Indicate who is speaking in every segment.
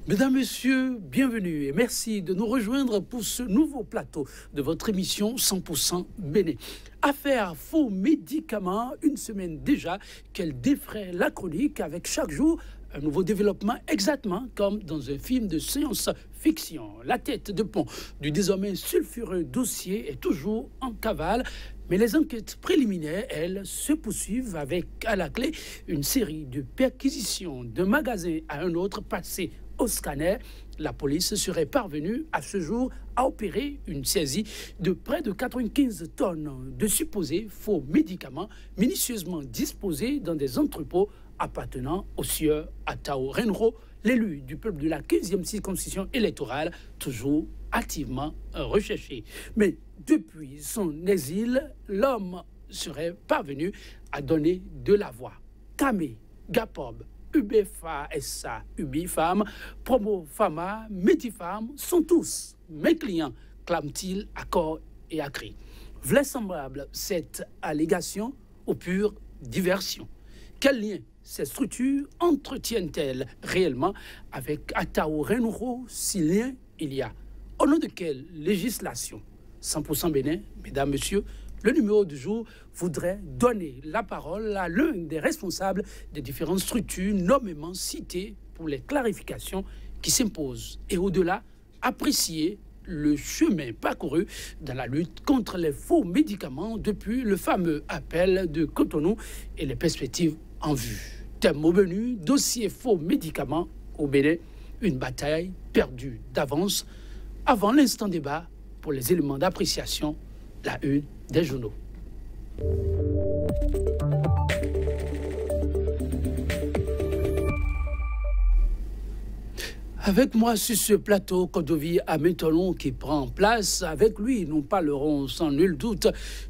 Speaker 1: Mesdames, Messieurs, bienvenue et merci de nous rejoindre pour ce nouveau plateau de votre émission 100% Bénin. Affaire faux médicaments, une semaine déjà qu'elle défraie la chronique avec chaque jour un nouveau développement exactement comme dans un film de science-fiction. La tête de pont du désormais sulfureux dossier est toujours en cavale. Mais les enquêtes préliminaires, elles, se poursuivent avec à la clé une série de perquisitions d'un magasin à un autre passé au scanner. La police serait parvenue à ce jour à opérer une saisie de près de 95 tonnes de supposés faux médicaments minutieusement disposés dans des entrepôts appartenant au sieur Atao Renro, l'élu du peuple de la 15e circonscription électorale, toujours activement recherché. Mais depuis son exil, l'homme serait parvenu à donner de la voix. Kamé, Gapob, UBFA, SA, UBIFAM, Promo Pharma, Medifam sont tous mes clients, clame-t-il à corps et à cri. Vraisemblable cette allégation aux pures diversions. Quel lien ces structures entretiennent-elles réellement avec Atao Renro, si lien il y a? Au nom de quelle législation? 100% Bénin, mesdames, messieurs, le numéro du jour voudrait donner la parole à l'un des responsables des différentes structures nommément citées pour les clarifications qui s'imposent. Et au-delà, apprécier le chemin parcouru dans la lutte contre les faux médicaments depuis le fameux appel de Cotonou et les perspectives en vue. Thème au menu, dossier faux médicaments au Bénin, une bataille perdue d'avance avant l'instant débat pour les éléments d'appréciation, la une des journaux. Avec moi sur ce plateau, Kodovi Amétonon qui prend place. Avec lui, nous parlerons sans nul doute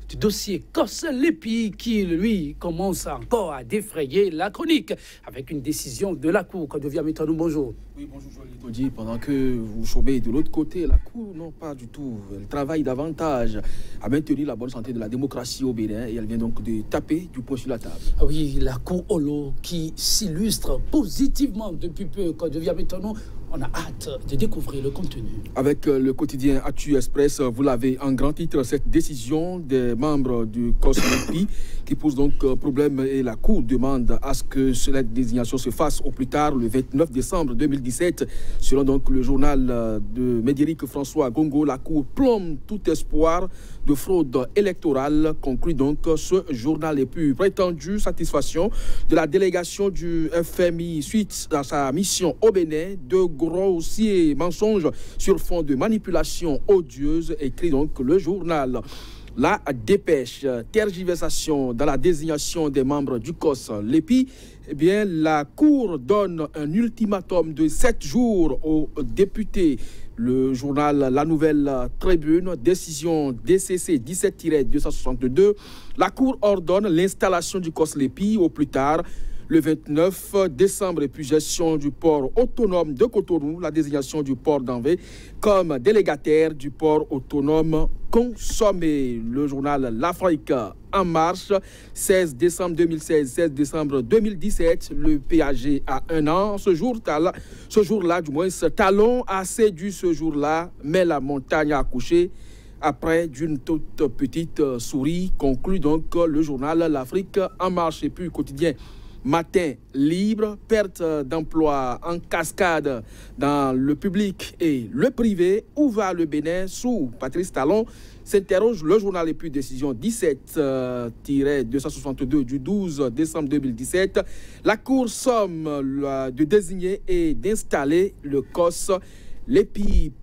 Speaker 1: du dossier Cos-Lépi qui, lui, commence encore à défrayer la chronique avec une décision de la Cour. Kodovi Amétonon, bonjour.
Speaker 2: Oui, bonjour, Jolie. Pendant que vous chômez de l'autre côté, la Cour, non, pas du tout. Elle travaille davantage à maintenir la bonne santé de la démocratie au Bénin et elle vient donc de taper du poing sur la table.
Speaker 1: Oui, la Cour Olo qui s'illustre positivement depuis peu. Kodovi Amétonon, on a hâte de découvrir le contenu.
Speaker 2: Avec le quotidien Actu Express, vous l'avez en grand titre, cette décision des membres du COS-Lépi qui pose donc problème et la Cour demande à ce que cette désignation se fasse au plus tard le 29 décembre 2017. Selon donc le journal de Médéric François Gongo, la Cour plombe tout espoir de fraude électorale, conclut donc ce journal. Et puis prétendue satisfaction de la délégation du FMI suite à sa mission au Bénin de grossiers mensonges sur fond de manipulation odieuse, écrit donc le journal. La dépêche, tergiversation dans la désignation des membres du COS-Lépi. Eh bien, la Cour donne un ultimatum de 7 jours aux députés. Le journal La Nouvelle Tribune, décision DCC 17-262. La Cour ordonne l'installation du COS-Lépi au plus tard le 29 décembre, et puis gestion du port autonome de Cotonou, la désignation du port d'Anvé comme délégataire du port autonome consommé. Le journal L'Afrique en marche, 16 décembre 2016, 16 décembre 2017, le PAG a 1 an. Ce jour-là, du moins, ce talon a séduit ce jour-là, mais la montagne a accouché après d'une toute petite souris, conclut donc le journal L'Afrique en marche. Et puis quotidien Matin libre, perte d'emploi en cascade dans le public et le privé. Où va le Bénin sous Patrice Talon? S'interroge le journal. Et puis décision 17-262 du 12 décembre 2017. La Cour somme de désigner et d'installer le COS-Lépi.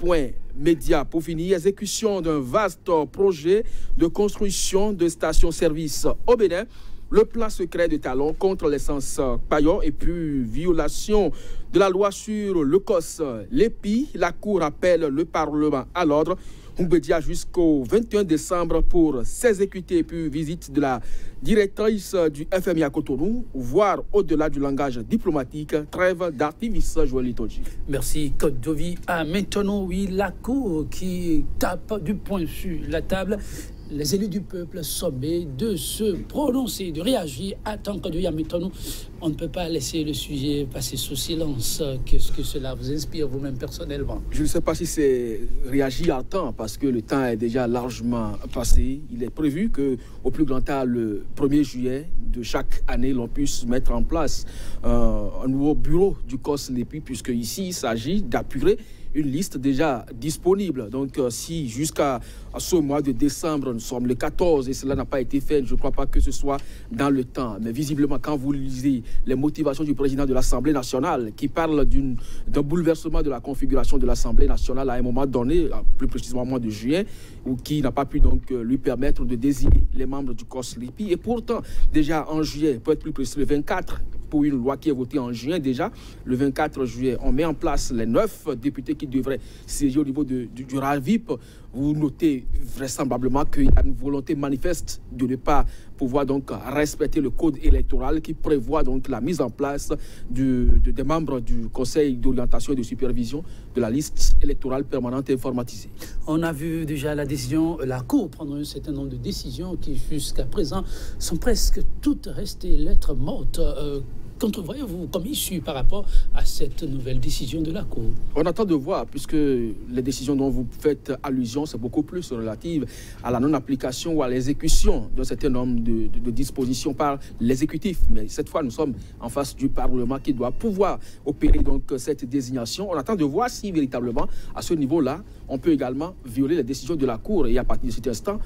Speaker 2: Média pour finir, exécution d'un vaste projet de construction de stations-service au Bénin. Le plan secret de Talon contre l'essence paillon et puis violation de la loi sur le COS-Lépi. La Cour appelle le Parlement à l'ordre. Oumbedia jusqu'au 21 décembre pour s'exécuter et puis visite de la directrice du FMI à Cotonou, voire au-delà du langage diplomatique, trêve d'artifice, Joël Itoji.
Speaker 1: Merci, Kodovi. Maintenant, oui, la Cour qui tape du poing sur la table les élus du peuple sommés de se prononcer, de réagir. Tant que Dieu y a mis nous, on ne peut pas laisser le sujet passer sous silence. Qu'est-ce que cela vous inspire vous-même personnellement?
Speaker 2: Je ne sais pas si c'est réagir à temps, parce que le temps est déjà largement passé. Il est prévu qu'au plus grand tard, le 1er juillet de chaque année, l'on puisse mettre en place un nouveau bureau du COS-LEPI, puisque ici, il s'agit d'apurer une liste déjà disponible. Donc, si jusqu'à ce mois de décembre, nous sommes le 14 et cela n'a pas été fait, je ne crois pas que ce soit dans le temps. Mais visiblement, quand vous lisez les motivations du président de l'Assemblée nationale qui parle d'un bouleversement de la configuration de l'Assemblée nationale à un moment donné, plus précisément au mois de juillet, ou qui n'a pas pu donc lui permettre de désigner les membres du COS-LEPI. Et pourtant, déjà en juillet, peut être plus précis, le 24, pour une loi qui est votée en juin déjà, le 24 juillet, on met en place les 9 députés qui devraient siéger au niveau du RAVIP. Vous notez vraisemblablement qu'il y a une volonté manifeste de ne pas pouvoir donc respecter le code électoral qui prévoit donc la mise en place des membres du Conseil d'orientation et de supervision de la liste électorale permanente informatisée.
Speaker 1: On a vu déjà la décision, la Cour prendre un certain nombre de décisions qui jusqu'à présent sont presque toutes restées lettres mortes. Qu'entrevoyez-vous comme issue par rapport à cette nouvelle décision de la Cour?
Speaker 2: On attend de voir, puisque les décisions dont vous faites allusion, c'est beaucoup plus relative à la non-application ou à l'exécution d'un certain nombre de dispositions par l'exécutif. Mais cette fois, nous sommes en face du Parlement qui doit pouvoir opérer donc cette désignation. On attend de voir si véritablement, à ce niveau-là, on peut également violer les décisions de la Cour. Et à partir de cet instant,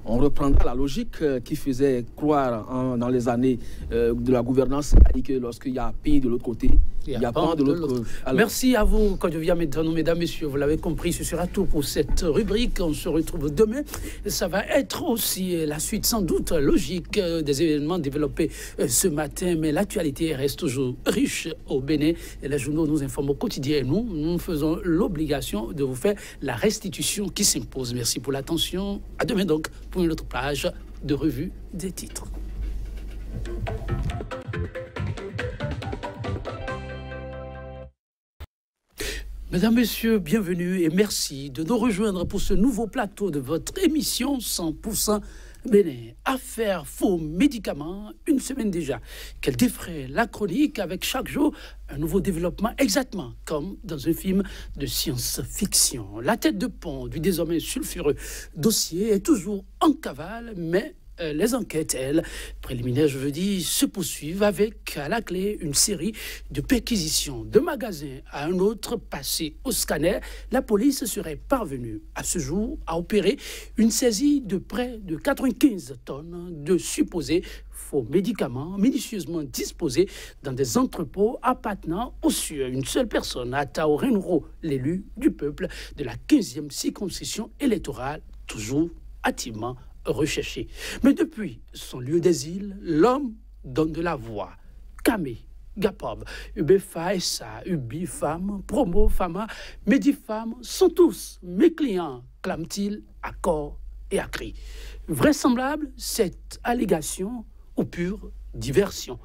Speaker 2: on reprendra la logique qui faisait croire dans les années de la gouvernance laïque que lorsqu'il y a pays de l'autre côté, il y a pan de l'autre côté.
Speaker 1: Merci à vous, quand je viens maintenant, mesdames, messieurs, vous l'avez compris, ce sera tout pour cette rubrique. On se retrouve demain. Ça va être aussi la suite, sans doute, logique des événements développés ce matin, mais l'actualité reste toujours riche au Bénin. Et les journaux nous informent au quotidien. Et nous faisons l'obligation de vous faire la restitution qui s'impose. Merci pour l'attention. À demain donc pour une autre page de revue des titres. Mesdames, Messieurs, bienvenue et merci de nous rejoindre pour ce nouveau plateau de votre émission 100% Bénin. Affaire faux médicaments, une semaine déjà, qu'elle défraie la chronique avec chaque jour un nouveau développement, exactement comme dans un film de science-fiction. La tête de pont du désormais sulfureux dossier est toujours en cavale, mais les enquêtes, elles, préliminaires, je veux dire, se poursuivent avec à la clé une série de perquisitions de magasins à un autre passé au scanner. La police serait parvenue à ce jour à opérer une saisie de près de 95 tonnes de supposés faux médicaments minutieusement disposés dans des entrepôts appartenant au SUR. Une seule personne, Atao Renro, l'élu du peuple de la 15e circonscription électorale, toujours activement recherché. Mais depuis son lieu d'asile, l'homme donne de la voix. Kamé, Gapob, Ubefa, Essa, Ubi, Femme, Promo, Fama, Medifam sont tous mes clients, clame-t-il à corps et à cri. Vraisemblable, cette allégation ou pure diversion.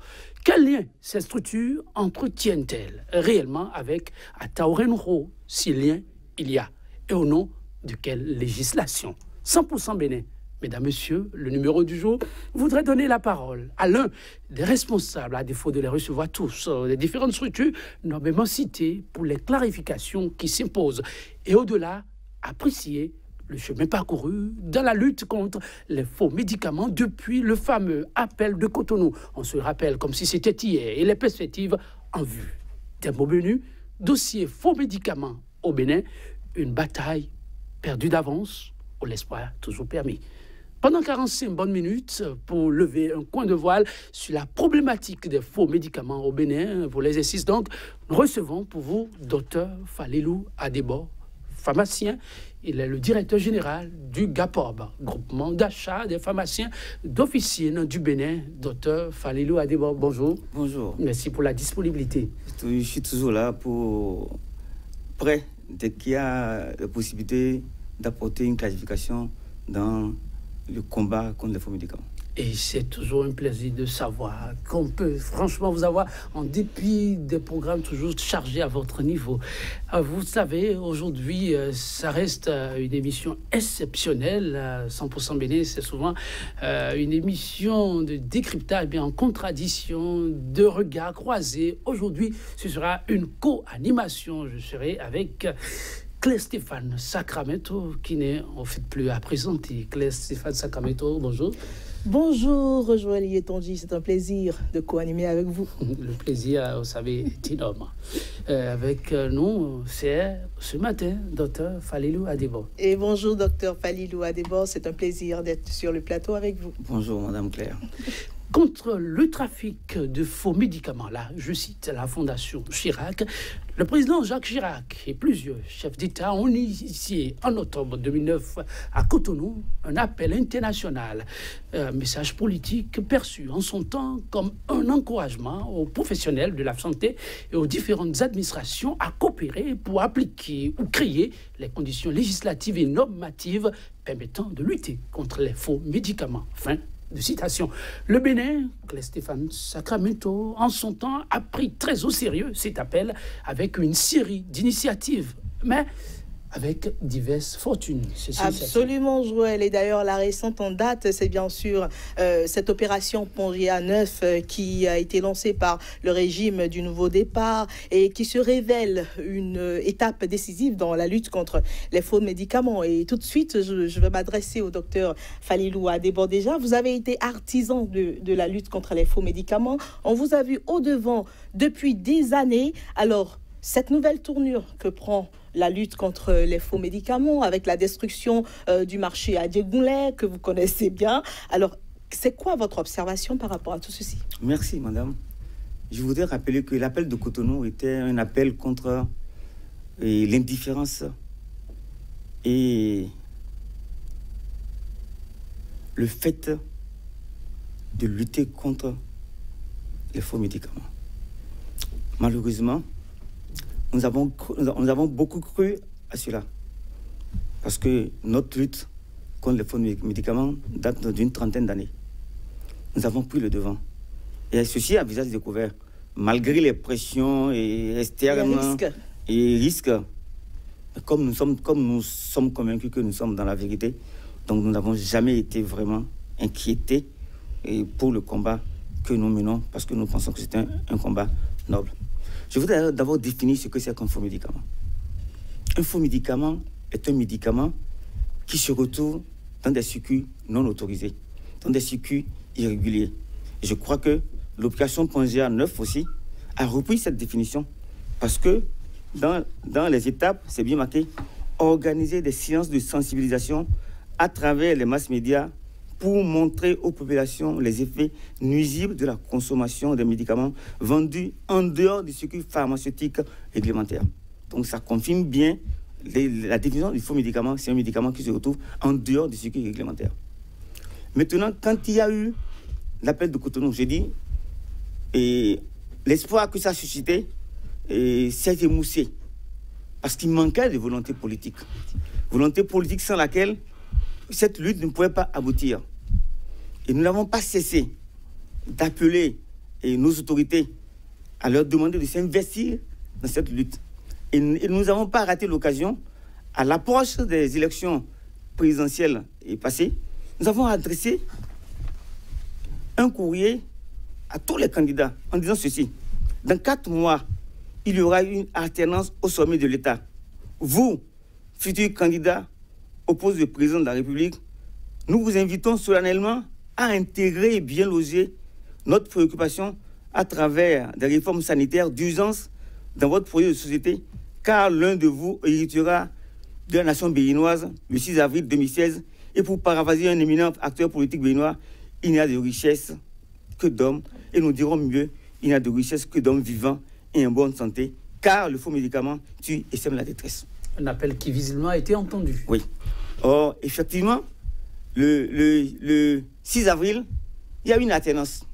Speaker 1: Quel lien ces structures entretiennent-elles réellement avec Ataorenro, si lien il y a, et au nom de quelle législation? 100% Bénin. Mesdames, Messieurs, le numéro du jour voudrait donner la parole à l'un des responsables, à défaut de les recevoir tous, des différentes structures nommément citées pour les clarifications qui s'imposent. Et au-delà, apprécier le chemin parcouru dans la lutte contre les faux médicaments depuis le fameux appel de Cotonou. On se rappelle comme si c'était hier et les perspectives en vue. Des mots menus, dossier faux médicaments au Bénin, une bataille perdue d'avance ou l'espoir toujours permis. Pendant 45 bonnes minutes pour lever un coin de voile sur la problématique des faux médicaments au Bénin. Pour l'exercice, donc, nous recevons pour vous Dr Falilou Adebo, pharmacien. Il est le directeur général du GAPOB, groupement d'achat des pharmaciens d'officine du Bénin. Dr Falilou Adebo, bonjour.
Speaker 3: Bonjour.
Speaker 1: Merci pour la disponibilité.
Speaker 3: Je suis toujours là pour prêt dès qu'il y a la possibilité d'apporter une clarification dans le combat contre les faux médicaments.
Speaker 1: Et c'est toujours un plaisir de savoir qu'on peut franchement vous avoir en dépit des programmes toujours chargés à votre niveau. Vous savez, aujourd'hui, ça reste une émission exceptionnelle. 100% Bénin, c'est souvent une émission de décryptage, bien en contradiction, de regards croisés. Aujourd'hui, ce sera une co-animation. Je serai avec Claire Stéphane Sacramento, qui n'est en fait plus à présenter. Claire Stéphane Sacramento, bonjour.
Speaker 4: Bonjour, Joël Yetonji, c'est un plaisir de co-animer avec vous.
Speaker 1: Le plaisir, vous savez, est énorme. Avec nous, c'est ce matin, Dr Falilou Adebo.
Speaker 4: Et bonjour, Dr Falilou Adebo, c'est un plaisir d'être sur le plateau avec vous.
Speaker 3: Bonjour, Madame Claire.
Speaker 1: Contre le trafic de faux médicaments, là, je cite la Fondation Chirac, le président Jacques Chirac et plusieurs chefs d'État ont initié en octobre 2009 à Cotonou un appel international, un message politique perçu en son temps comme un encouragement aux professionnels de la santé et aux différentes administrations à coopérer pour appliquer ou créer les conditions législatives et normatives permettant de lutter contre les faux médicaments. Fin de citation. Le Bénin, Claire Stéphane Sacramento, en son temps, a pris très au sérieux cet appel avec une série d'initiatives, mais avec diverses fortunes.
Speaker 4: Absolument, Joël. Et d'ailleurs, la récente en date, c'est bien sûr cette opération Pangea 9 qui a été lancée par le régime du nouveau départ et qui se révèle une étape décisive dans la lutte contre les faux médicaments. Et tout de suite, je vais m'adresser au docteur Falilou Adebo. Déjà, vous avez été artisan de la lutte contre les faux médicaments. On vous a vu au-devant depuis des années. Alors, cette nouvelle tournure que prend la lutte contre les faux médicaments, avec la destruction du marché à Diegoulé, que vous connaissez bien. Alors, c'est quoi votre observation par rapport à tout ceci?
Speaker 3: Merci, madame. Je voudrais rappeler que l'appel de Cotonou était un appel contre l'indifférence et le fait de lutter contre les faux médicaments. Malheureusement, nous avons beaucoup cru à cela. Parce que notre lutte contre les faux médicaments date d'une trentaine d'années. Nous avons pris le devant. Et ceci à visage découvert, malgré les pressions externes et risques, comme nous sommes convaincus que nous sommes dans la vérité, donc nous n'avons jamais été vraiment inquiétés pour le combat que nous menons, parce que nous pensons que c'est un combat noble. Je voudrais d'abord définir ce que c'est qu'un faux médicament. Un faux médicament est un médicament qui se retrouve dans des circuits non autorisés, dans des circuits irréguliers. Et je crois que l'opération Pangea 9 aussi a repris cette définition parce que dans les étapes, c'est bien marqué, organiser des séances de sensibilisation à travers les masses médias pour montrer aux populations les effets nuisibles de la consommation des médicaments vendus en dehors du circuit pharmaceutique réglementaire. Donc ça confirme bien la définition du faux médicament. C'est un médicament qui se retrouve en dehors du circuit réglementaire. Maintenant, quand il y a eu l'appel de Cotonou, j'ai dit, et l'espoir que ça a suscité s'est émoussé parce qu'il manquait de volonté politique. Volonté politique sans laquelle cette lutte ne pouvait pas aboutir. Et nous n'avons pas cessé d'appeler nos autorités à leur demander de s'investir dans cette lutte. Et nous n'avons pas raté l'occasion, à l'approche des élections présidentielles passées, nous avons adressé un courrier à tous les candidats en disant ceci. Dans 4 mois, il y aura une alternance au sommet de l'État. Vous, futurs candidats, au poste de président de la République, nous vous invitons solennellement à intégrer et bien loger notre préoccupation à travers des réformes sanitaires d'urgence dans votre projet de société, car l'un de vous héritera de la nation béninoise le 6 avril 2016. Et pour paraphraser un éminent acteur politique béninois, il n'y a de richesse que d'hommes, et nous dirons mieux, il n'y a de richesse que d'hommes vivants et en bonne santé, car le faux médicament tue et sème la détresse.
Speaker 1: Un appel qui visiblement a été entendu.
Speaker 3: Oui. Or, effectivement, le 6 avril, il y a eu une alternance.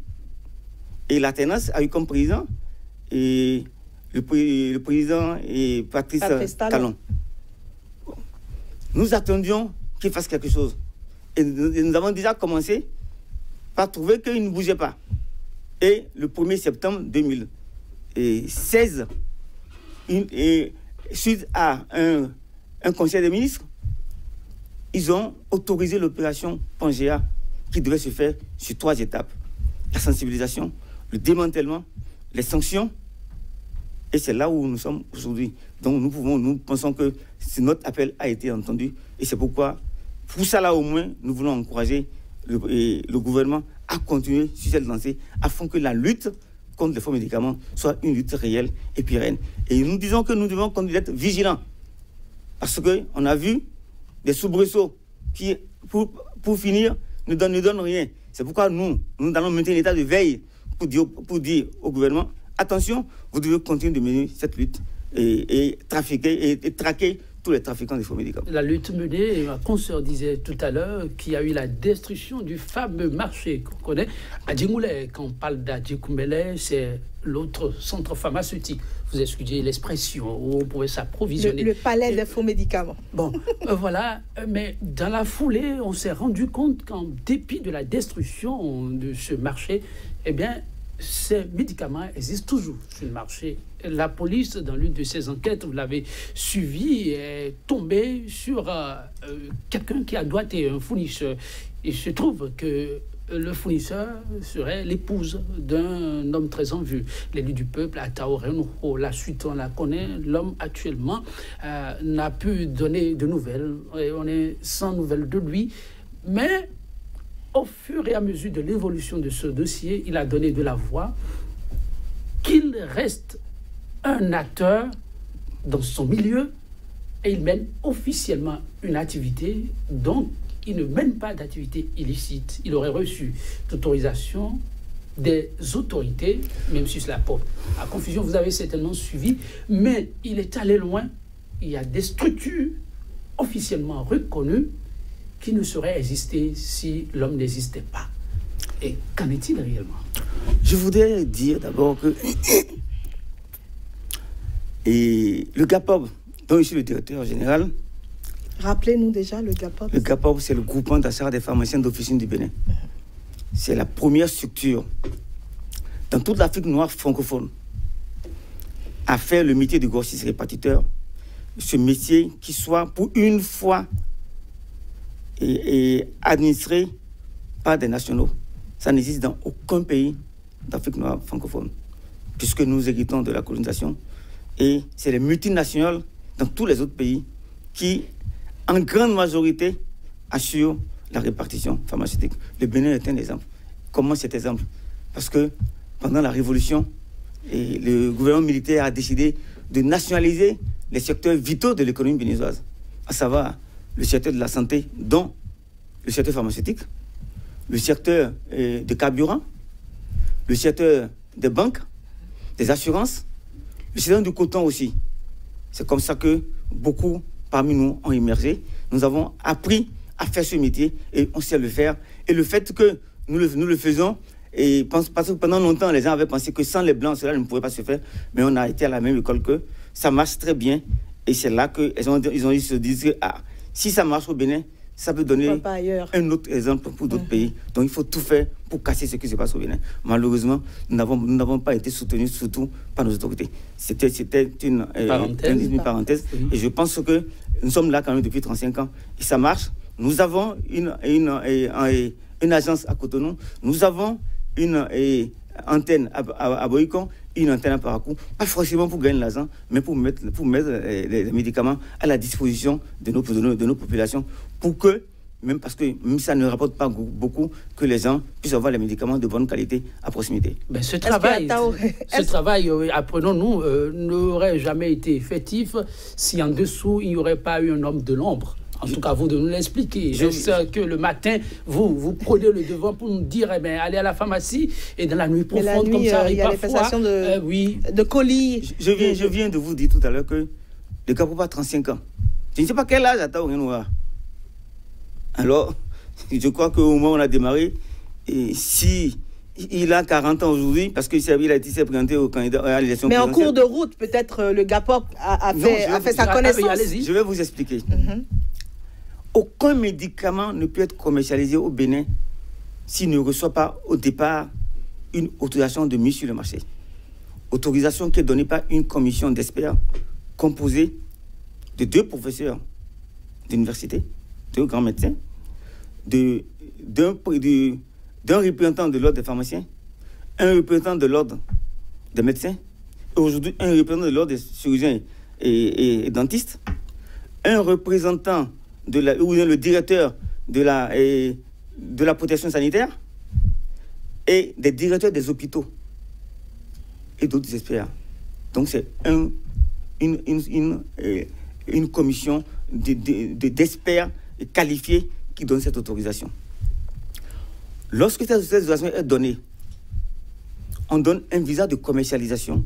Speaker 3: Et l'alternance a eu comme président le président Patrice Talon. Nous attendions qu'il fasse quelque chose. Et nous avons déjà commencé par trouver qu'il ne bougeait pas. Et le 1er septembre 2016, suite à un conseil des ministres, ils ont autorisé l'opération Pangea qui devait se faire sur 3 étapes. La sensibilisation, le démantèlement, les sanctions. Et c'est là où nous sommes aujourd'hui. Donc nous pensons que notre appel a été entendu. Et c'est pourquoi, pour ça là au moins, nous voulons encourager le gouvernement à continuer sur cette lancée afin que la lutte contre les faux médicaments soit une lutte réelle et pérenne. Et nous disons que nous devons continuer d'être vigilants. Parce qu'on a vu des soubresauts qui, pour finir, ne donnent rien. C'est pourquoi nous allons maintenir l'état de veille pour dire au gouvernement, attention, vous devez continuer de mener cette lutte et traquer tous les trafiquants de faux médicaments.
Speaker 1: La lutte menée, ma consoeur disait tout à l'heure qu'il y a eu la destruction du fameux marché qu'on connaît à Djingoulé. Quand on parle d'Adjikoumélé, c'est l'autre centre pharmaceutique. Vous excusez l'expression, où on pouvait s'approvisionner.
Speaker 4: Le palais des faux médicaments.
Speaker 1: Bon, voilà. Mais dans la foulée, on s'est rendu compte qu'en dépit de la destruction de ce marché, eh bien, ces médicaments existent toujours sur le marché. La police, dans l'une de ses enquêtes, vous l'avez suivi, est tombée sur quelqu'un qui a doigté un fournisseur. Il se trouve que le fournisseur serait l'épouse d'un homme très en vue, l'élu du peuple, Atao Renouho. La suite, on la connaît. L'homme, actuellement, n'a pu donner de nouvelles. Et on est sans nouvelles de lui. Mais au fur et à mesure de l'évolution de ce dossier, il a donné de la voix qu'il reste un acteur dans son milieu et il mène officiellement une activité, donc il ne mène pas d'activité illicite. Il aurait reçu l'autorisation des autorités, même si cela porte à confusion, vous avez certainement suivi, mais il est allé loin. Il y a des structures officiellement reconnues qui ne sauraient exister si l'homme n'existait pas. Et qu'en est-il réellement?
Speaker 3: Je voudrais dire d'abord que le GAPOB, dont je suis le directeur général.
Speaker 4: Rappelez-nous déjà le GAPOB.
Speaker 3: Le GAPOB, c'est le groupement d'achat des pharmaciens d'officine du Bénin. C'est la première structure dans toute l'Afrique noire francophone à faire le métier de grossiste répartiteur. Ce métier qui soit pour une fois et administré par des nationaux. Ça n'existe dans aucun pays d'Afrique noire francophone, puisque nous héritons de la colonisation. Et c'est les multinationales dans tous les autres pays qui, en grande majorité, assurent la répartition pharmaceutique. Le Bénin est un exemple. Comment cet exemple? Parce que pendant la Révolution, le gouvernement militaire a décidé de nationaliser les secteurs vitaux de l'économie béninoise, à savoir le secteur de la santé, dont le secteur pharmaceutique, le secteur de carburant, le secteur des banques, des assurances, le secteur du coton aussi. C'est comme ça que beaucoup parmi nous ont émergé. Nous avons appris à faire ce métier et on sait le faire. Et le fait que nous le faisons, et parce que pendant longtemps, les gens avaient pensé que sans les Blancs, cela ne pouvait pas se faire. Mais on a été à la même école qu'eux. Ça marche très bien. Et c'est là qu'ils ont se dit que si ça marche au Bénin, ça peut donner un autre exemple pour d'autres pays. Donc il faut tout faire pour casser ce qui se passe au Bénin. Malheureusement, nous n'avons pas été soutenus, surtout par nos autorités. C'était une parenthèse. Oui. Et je pense que nous sommes là quand même depuis 35 ans. Et ça marche. Nous avons une agence à Cotonou. Nous avons une antenne à Boïcon, une antenne à Paracou, pas forcément pour gagner l'argent, mais pour mettre les médicaments à la disposition de nos populations, pour que, même parce que même ça ne rapporte pas beaucoup, que les gens puissent avoir les médicaments de bonne qualité à proximité.
Speaker 1: Ben ce travail, apprenons-nous, n'aurait jamais été effectif si en dessous il n'y aurait pas eu un homme de l'ombre. En tout cas, vous de nous l'expliquer. Je sais que le matin, vous prenez le devant pour nous dire, eh bien, allez à la pharmacie et dans la nuit profonde, comme ça arrive parfois.
Speaker 4: Il y a les prestations de colis.
Speaker 3: Je viens de vous dire tout à l'heure que le gars n'a pas 35 ans. Je ne sais pas quel âge attend rien noir. Alors, je crois qu'au moment où on a démarré, et si il a 40 ans aujourd'hui, parce qu'il a été présenté au candidat à l'élection
Speaker 4: présidentielle. Mais en cours de route, peut-être le GAPOB a fait sa connaissance.
Speaker 3: Je vais vous expliquer. Aucun médicament ne peut être commercialisé au Bénin s'il ne reçoit pas au départ une autorisation de mise sur le marché. Autorisation qui est donnée par une commission d'experts composée de 2 professeurs d'université, 2 grands médecins, d'un représentant de l'ordre des pharmaciens, un représentant de l'ordre des médecins, et aujourd'hui un représentant de l'ordre des chirurgiens et dentistes, un représentant ou le directeur de la protection sanitaire et des directeurs des hôpitaux et d'autres experts. Donc c'est une commission d'experts qualifiés qui donne cette autorisation. Lorsque cette autorisation est donnée, on donne un visa de commercialisation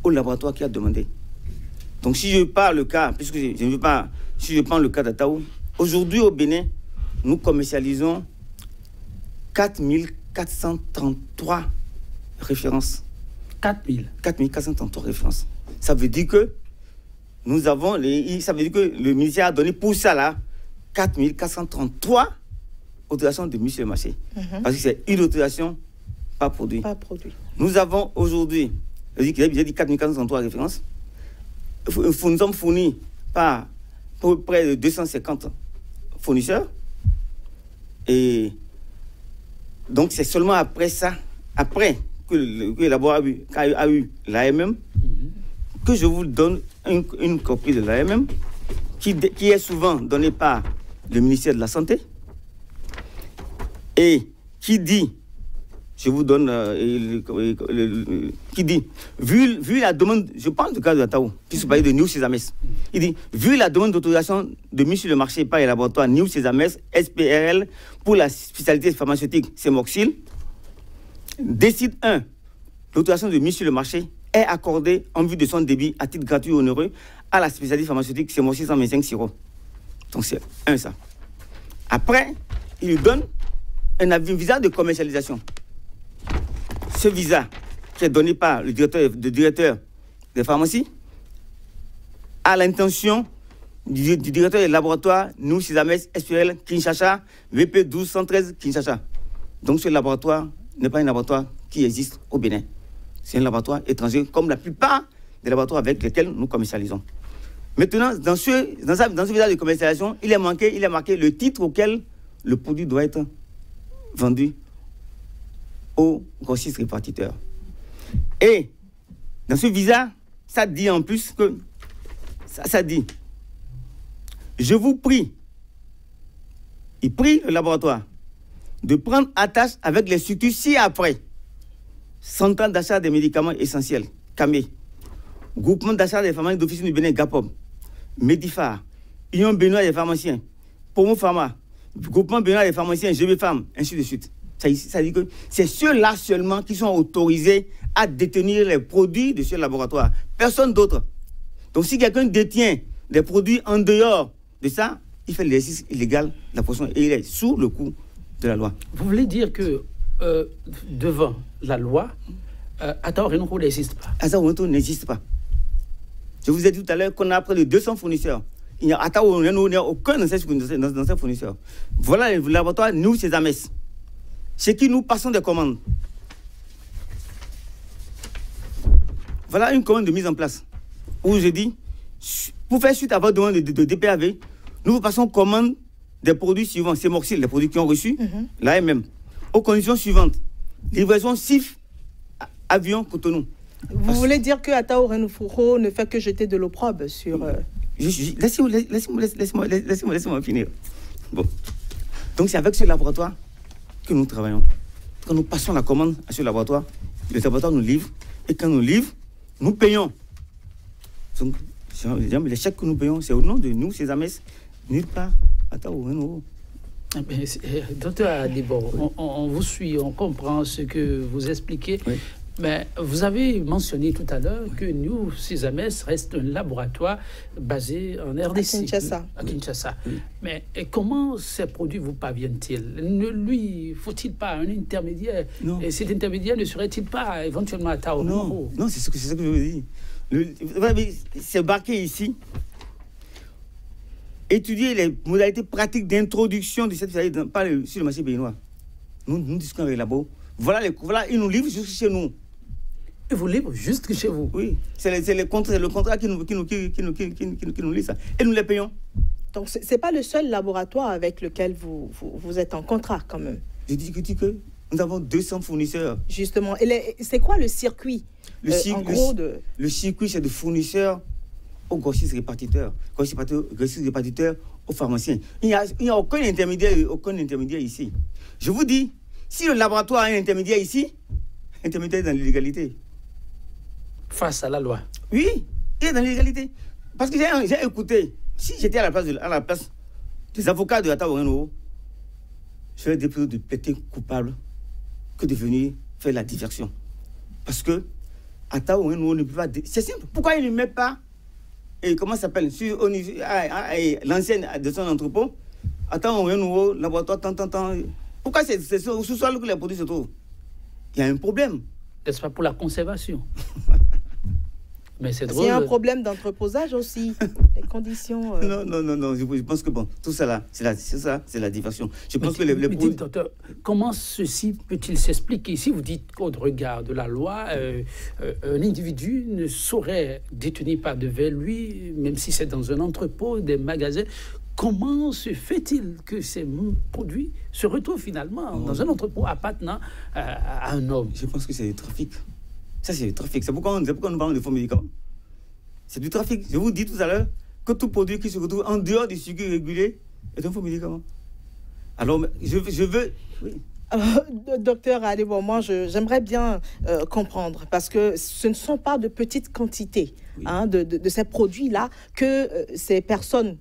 Speaker 3: au laboratoire qui a demandé. Donc si je parle le cas, puisque je ne veux pas, si je prends le cas d'Ataou, aujourd'hui au Bénin, nous commercialisons 4433 références. 4433 références. Ça veut dire que nous avons ça veut dire que le ministère a donné pour ça là 4433 autorisations de mise sur le marché. Parce que c'est une autorisation par produit. Nous avons aujourd'hui, j'ai dit 4433 références. Nous sommes fournis par près de 250 fournisseurs. Et donc c'est seulement après ça, après que le laboratoire a eu l'AMM, que je vous donne une copie de l'AMM qui est souvent donnée par le ministère de la Santé et qui dit, je vous donne, qui dit, vu la demande, je parle du cas de Ataou, puisque vous parlez de New Sesames, il dit, vu la demande d'autorisation de mise sur le marché par les laboratoires New Sesames, SPRL, pour la spécialité pharmaceutique Semoxil, décide 1, l'autorisation de mise sur le marché est accordée en vue de son débit à titre gratuit ou onéreux à la spécialité pharmaceutique Semoxil 125 sirop. Donc c'est 1 ça. Après, il lui donne un visa de commercialisation. Ce visa qui est donné par le directeur des pharmacies a l'intention du directeur des laboratoires Nous Sisames SPL Kinshasa VP 1213 Kinshasa. Donc ce laboratoire n'est pas un laboratoire qui existe au Bénin. C'est un laboratoire étranger comme la plupart des laboratoires avec lesquels nous commercialisons. Maintenant, dans ce visa de commercialisation, il est marqué le titre auquel le produit doit être vendu aux grossistes répartiteurs. Et dans ce visa, ça dit en plus que ça dit, je vous prie, il prie le laboratoire de prendre attache avec les structures ci-après: Centrale d'achat des médicaments essentiels, CAME, Groupement d'achat des pharmacies d'officine du Bénin, GAPOB, Medifar, Union béninoise des pharmaciens, Pomo Pharma, Groupement béninois des pharmaciens, GB-Pharm, ainsi de suite. Ça dit que c'est ceux-là seulement qui sont autorisés à détenir les produits de ce laboratoire. Personne d'autre. Donc si quelqu'un détient des produits en dehors de ça, il fait l'exercice illégal de la profession et il est sous le coup de la loi.
Speaker 1: Vous voulez dire que devant la loi, Ataou Renouveau n'existe pas?
Speaker 3: Ataou Renouveau n'existe pas. Je vous ai dit tout à l'heure qu'on a près de 200 fournisseurs. Il n'y a Ataou Renouveau, il n'y a aucun de ces fournisseurs. Voilà le laboratoire Nous Sesames. C'est qui nous passons des commandes. Voilà une commande de mise en place. Où je dis, pour faire suite à votre demande de DPAV, nous vous passons commande des produits suivants. C'est Moxil, les produits qui ont reçu, l'AMM. Aux conditions suivantes. Livraison CIF, avion, Cotonou.
Speaker 4: Vous voulez dire que Ataou Renouveau ne fait que jeter de l'opprobre sur...
Speaker 3: Laissez-moi finir. Bon. Donc c'est avec ce laboratoire que nous travaillons. Quand nous passons la commande à ce laboratoire, le laboratoire nous livre, et quand nous livre, nous payons. Donc, les chèques que nous payons, c'est au nom de Nous Sesames, nulle part Ataou Renouveau.
Speaker 1: Docteur Adebo, on vous suit, on comprend ce que vous expliquez. Oui. Mais vous avez mentionné tout à l'heure que Nous Sesames reste un laboratoire basé en RDC. À Kinshasa. Oui. Mais comment ces produits vous parviennent-ils? Lui, faut-il pas un intermédiaire? Non. Et cet intermédiaire ne serait-il pas éventuellement Ataou Renouveau?
Speaker 3: Non, c'est ce que je vous dis. C'est marqué ici. Étudier les modalités pratiques d'introduction de cette filière sur le marché béninois. Nous discutons avec les labos. Voilà, ils nous livrent jusque chez nous.
Speaker 1: Ils vous livrent juste chez vous?
Speaker 3: Oui, c'est le contrat qui nous livre ça. Et nous les payons.
Speaker 4: Donc, ce n'est pas le seul laboratoire avec lequel vous êtes en contrat, quand même.
Speaker 3: Je dis que nous avons 200 fournisseurs.
Speaker 4: Justement. C'est quoi le circuit?
Speaker 3: Le circuit, c'est de fournisseurs aux grossistes répartiteurs, aux pharmaciens. Il n'y a aucun intermédiaire ici. Je vous dis, si le laboratoire a un intermédiaire ici, intermédiaire est dans l'illégalité.
Speaker 1: Face à la loi?
Speaker 3: Oui, il est dans l'illégalité. Parce que j'ai écouté, si j'étais à la place des avocats de Ata Ouren-Novo, je vais plutôt de péter coupable que de venir faire la diversion. Parce que Ata Ouren-Novo ne peut pas... C'est simple. Pourquoi il ne met pas, et comment ça s'appelle, sur l'ancienne de son entrepôt, Ata Ouren-Novo, laboratoire, tant. Pourquoi c'est sous-sol que les produits se trouvent? Il y a un problème.
Speaker 1: N'est-ce pas pour la conservation? Mais c'est drôle.
Speaker 4: Il y a un problème d'entreposage aussi, les conditions...
Speaker 3: Non, je pense que bon, tout ça là, c'est la diversion. Je pense que les
Speaker 1: produits... Docteur, comment ceci peut-il s'expliquer? Si vous dites qu'au regard de la loi, un individu ne saurait détenir par devant lui, même si c'est dans un entrepôt, des magasins, comment se fait-il que ces produits se retrouvent finalement dans un entrepôt appartenant à un homme?
Speaker 3: Je pense que c'est du trafic. Ça, c'est du trafic. C'est pourquoi nous parlons de faux médicaments. C'est du trafic. Je vous dis tout à l'heure que tout produit qui se retrouve en dehors du circuit régulé est un faux médicament. Alors, je veux... Oui.
Speaker 4: Docteur Adebo, moi, j'aimerais bien comprendre, parce que ce ne sont pas de petites quantités de ces produits-là que ces personnes...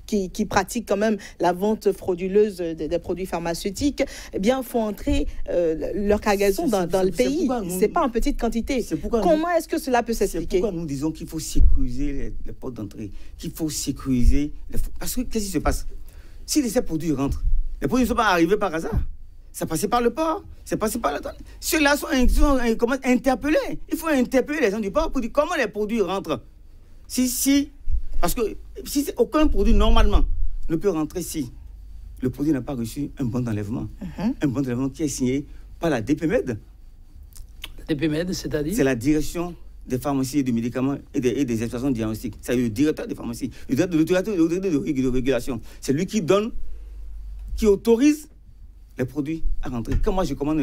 Speaker 4: Qui pratiquent quand même la vente frauduleuse des produits pharmaceutiques, eh bien, font entrer leur cargaison dans le pays. Ce n'est pas en petite quantité. Comment est-ce que cela peut s'expliquer?
Speaker 3: C'est pourquoi nous disons qu'il faut sécuriser les portes d'entrée, qu'il faut sécuriser... Parce que qu'est-ce qui se passe? Si ces produits rentrent, les produits ne sont pas arrivés par hasard. Ça passait par le port, c'est passé par la... Ceux-là sont interpellés. Il faut interpeller les gens du port pour dire comment les produits rentrent. Parce que si aucun produit, normalement, ne peut rentrer si le produit n'a pas reçu un bon d'enlèvement. Un bon d'enlèvement qui est signé par la DPMED.
Speaker 1: La DPMED, c'est-à-dire? C'est
Speaker 3: la direction des pharmacies et des médicaments et des exploitations diagnostiques. C'est le directeur des pharmacies, le directeur de régulation. C'est lui qui autorise les produits à rentrer. Quand je commande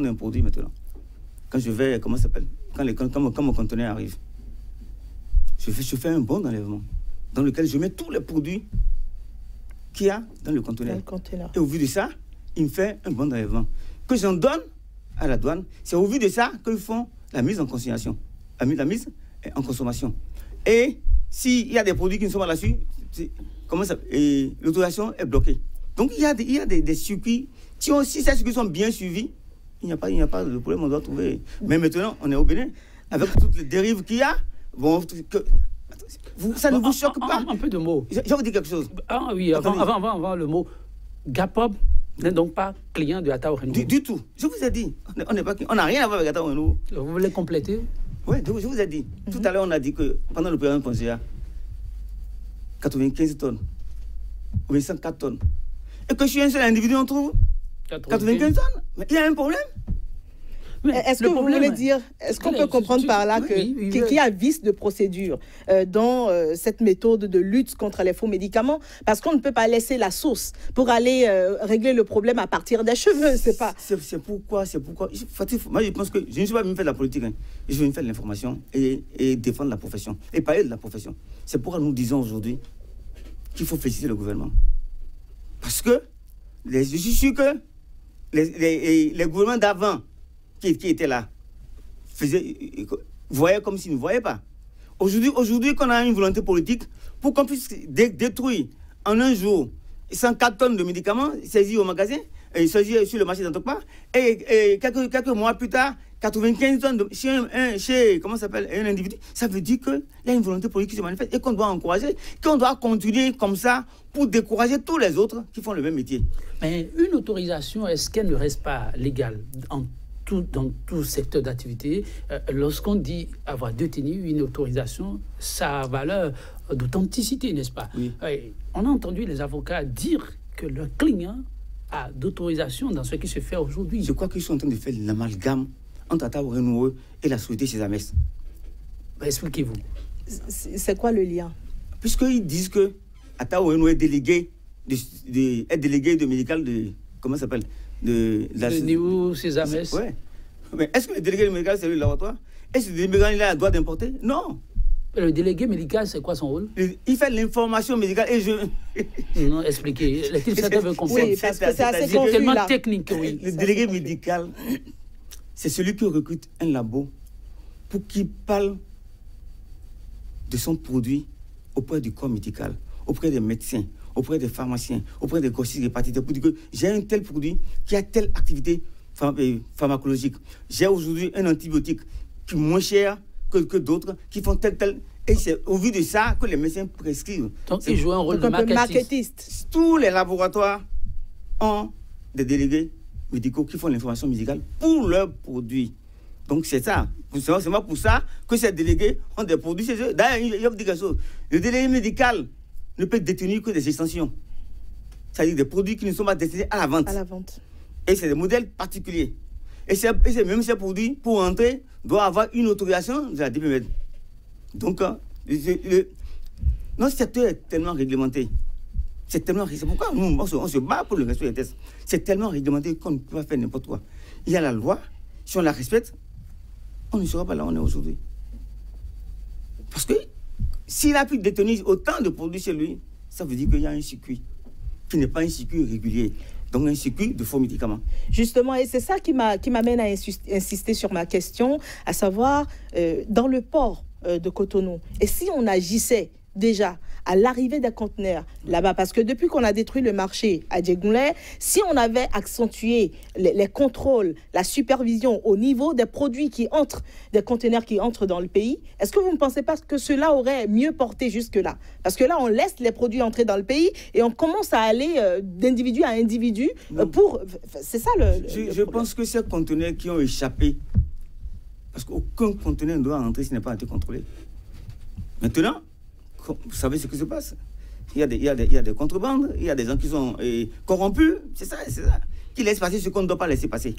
Speaker 3: un produit maintenant, quand je vais, comment ça s'appelle, quand mon conteneur arrive, je fais un bon d'enlèvement dans lequel je mets tous les produits qu'il y a dans le conteneur. Et au vu de ça, il me fait un bon d'enlèvement que j'en donne à la douane. C'est au vu de ça qu'ils font la mise en consignation, la mise en consommation. Et s'il y a des produits qui ne sont pas là-dessus, l'autorisation est bloquée. Donc il y a des circuits. Si ces circuits sont bien suivis, il n'y a pas de problème, on doit trouver. Mais maintenant, on est au Bénin, avec toutes les dérives qu'il y a. Bon, ça ne vous choque pas?
Speaker 1: Un peu de mots.
Speaker 3: Je vais vous dire quelque chose.
Speaker 1: Ah oui, avant le mot. Gapob n'est donc pas client de Ata Ouren-Novo.
Speaker 3: Du tout. Je vous ai dit. On n'a rien à voir avec Ata Ouren-Novo.
Speaker 1: Vous voulez compléter?
Speaker 3: Oui, je vous ai dit. Tout à l'heure, on a dit que pendant le président Ponzea, 95 tonnes, ou 104 tonnes. Et que je suis un seul individu entre vous. 95 tonnes. Mais il y a un problème.
Speaker 4: Est-ce que vous voulez dire, est-ce qu'on peut comprendre par là qu'il y a vice de procédure dans cette méthode de lutte contre les faux médicaments? Parce qu'on ne peut pas laisser la source pour aller régler le problème à partir des cheveux, c'est pas...
Speaker 3: C'est pourquoi... Moi, je pense que je ne suis pas venu faire de la politique. Je suis venu faire de l'information et défendre la profession. Et parler de la profession. C'est pourquoi nous disons aujourd'hui qu'il faut féliciter le gouvernement. Parce que je suis sûr que les gouvernements d'avant qui étaient là voyaient comme s'ils ne voyaient pas. Aujourd'hui qu'on a une volonté politique pour qu'on puisse détruire en un jour 104 tonnes de médicaments saisis au magasin, saisis sur le marché d'Antokpa, et quelques mois plus tard, 95 tonnes chez comment s'appelle, un individu. Ça veut dire qu'il y a une volonté politique qui se manifeste et qu'on doit encourager, qu'on doit continuer comme ça pour décourager tous les autres qui font le même métier.
Speaker 1: Mais une autorisation, est-ce qu'elle ne reste pas légale dans tout secteur d'activité? Lorsqu'on dit avoir détenu une autorisation, ça a valeur d'authenticité, n'est-ce pas?
Speaker 3: Oui.
Speaker 1: On a entendu les avocats dire que leurs clients d'autorisation dans ce qui se fait aujourd'hui.
Speaker 3: Je crois qu'ils sont en train de faire l'amalgame entre Ataou Renoueux et la société chez Ames.
Speaker 1: Expliquez-vous.
Speaker 4: C'est quoi le lien?
Speaker 3: Puisqu'ils disent que Ataou Renoueux est délégué de médical de... Comment ça s'appelle? De
Speaker 1: Niveau chez Ames.
Speaker 3: Ouais. Mais est-ce que le délégué médical, c'est le laboratoire? Est-ce que le délégué médical a le droit d'importer? Non.
Speaker 1: Le délégué médical, c'est quoi son rôle?
Speaker 3: Il fait l'information médicale et je...
Speaker 1: Non, expliquez. Les téléspectateurs veulent comprendre.
Speaker 4: Oui, parce que c'est assez confus,
Speaker 1: tellement
Speaker 4: là.
Speaker 1: technique, oui.
Speaker 3: Le délégué médical, c'est celui qui recrute un labo pour qu'il parle de son produit auprès du corps médical, auprès des médecins, auprès des pharmaciens, auprès des grossistes hépatites, pour dire que j'ai un tel produit qui a telle activité pharmacologique. J'ai aujourd'hui un antibiotique qui est moins cher que d'autres, qui font tel. Et c'est au vu de ça que les médecins prescrivent.
Speaker 1: Donc, ils jouent un rôle de marketiste.
Speaker 3: Tous les laboratoires ont des délégués médicaux qui font l'information médicale pour leurs produits. Donc, c'est ça. C'est pour ça que ces délégués ont des produits chez eux. D'ailleurs, il y a dit quelque chose. Le délégué médical ne peut détenir que des extensions. C'est-à-dire des produits qui ne sont pas destinés à la vente.
Speaker 4: À la vente.
Speaker 3: Et c'est des modèles particuliers. Et même ces produits, pour entrer, doivent avoir une autorisation de la DPMED. Donc, notre secteur est tellement réglementé. C'est pourquoi nous, on se bat pour le respect des tests. C'est tellement réglementé qu'on ne peut pas faire n'importe quoi. Il y a la loi. Si on la respecte, on ne sera pas là où on est aujourd'hui. Parce que s'il a pu détenir autant de produits chez lui, ça veut dire qu'il y a un circuit qui n'est pas un circuit régulier. Donc un circuit de faux médicaments.
Speaker 4: Justement, et c'est ça qui m'amène à insister sur ma question, à savoir, dans le port de Cotonou, et si on agissait déjà à l'arrivée des conteneurs là-bas, parce que depuis qu'on a détruit le marché à Djegoulé, si on avait accentué les contrôles, la supervision au niveau des produits qui entrent, des conteneurs qui entrent dans le pays, est-ce que vous ne pensez pas que cela aurait mieux porté jusque-là? Parce que là, on laisse les produits entrer dans le pays et on commence à aller d'individu à individu pour... C'est ça
Speaker 3: Je pense que ces conteneurs qui ont échappé, parce qu'aucun conteneur ne doit entrer s'il n'est pas été contrôlé. Maintenant, vous savez ce qui se passe. Il y a des contrebandes, il y a des gens qui sont corrompus, c'est ça, qui laissent passer ce qu'on ne doit pas laisser passer.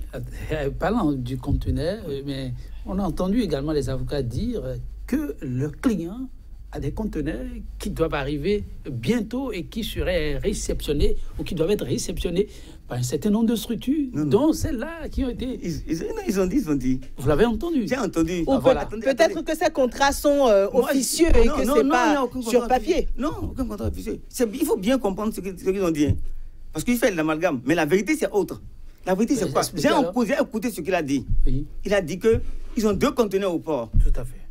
Speaker 1: Parlant du conteneur, mais on a entendu également les avocats dire que le client a des conteneurs qui doivent arriver bientôt et qui seraient réceptionnés ou qui doivent être réceptionnés par un certain nombre de structures, dont celles-là qui ont été...
Speaker 3: Ils ont dit.
Speaker 1: Vous l'avez entendu?
Speaker 3: J'ai entendu.
Speaker 4: Ou peut-être que ces contrats sont officieux et que ce n'est pas sur papier.
Speaker 3: Non, aucun contrat officieux. Il faut bien comprendre ce qu'ils ont dit. Hein. Parce qu'il fait l'amalgame. Mais la vérité, c'est autre. La vérité, c'est quoi? J'ai écouté ce qu'il a dit. Oui. Il a dit qu'ils ont 2 conteneurs au port.
Speaker 1: Tout à fait.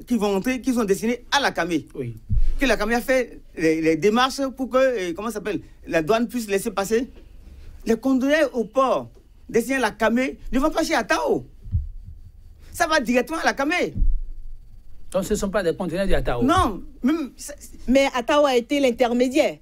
Speaker 3: Qui vont entrer, qui sont destinés à la CAME.
Speaker 1: Oui.
Speaker 3: Que la CAME a fait les démarches pour que, comment ça s'appelle, la douane puisse laisser passer. Les conteneurs au port destinés à la CAME ne vont pas chez Ataou. Ça va directement à la CAME.
Speaker 1: Donc ce ne sont pas des conteneurs d'Ataou?
Speaker 3: Non.
Speaker 4: Mais Ataou a été l'intermédiaire.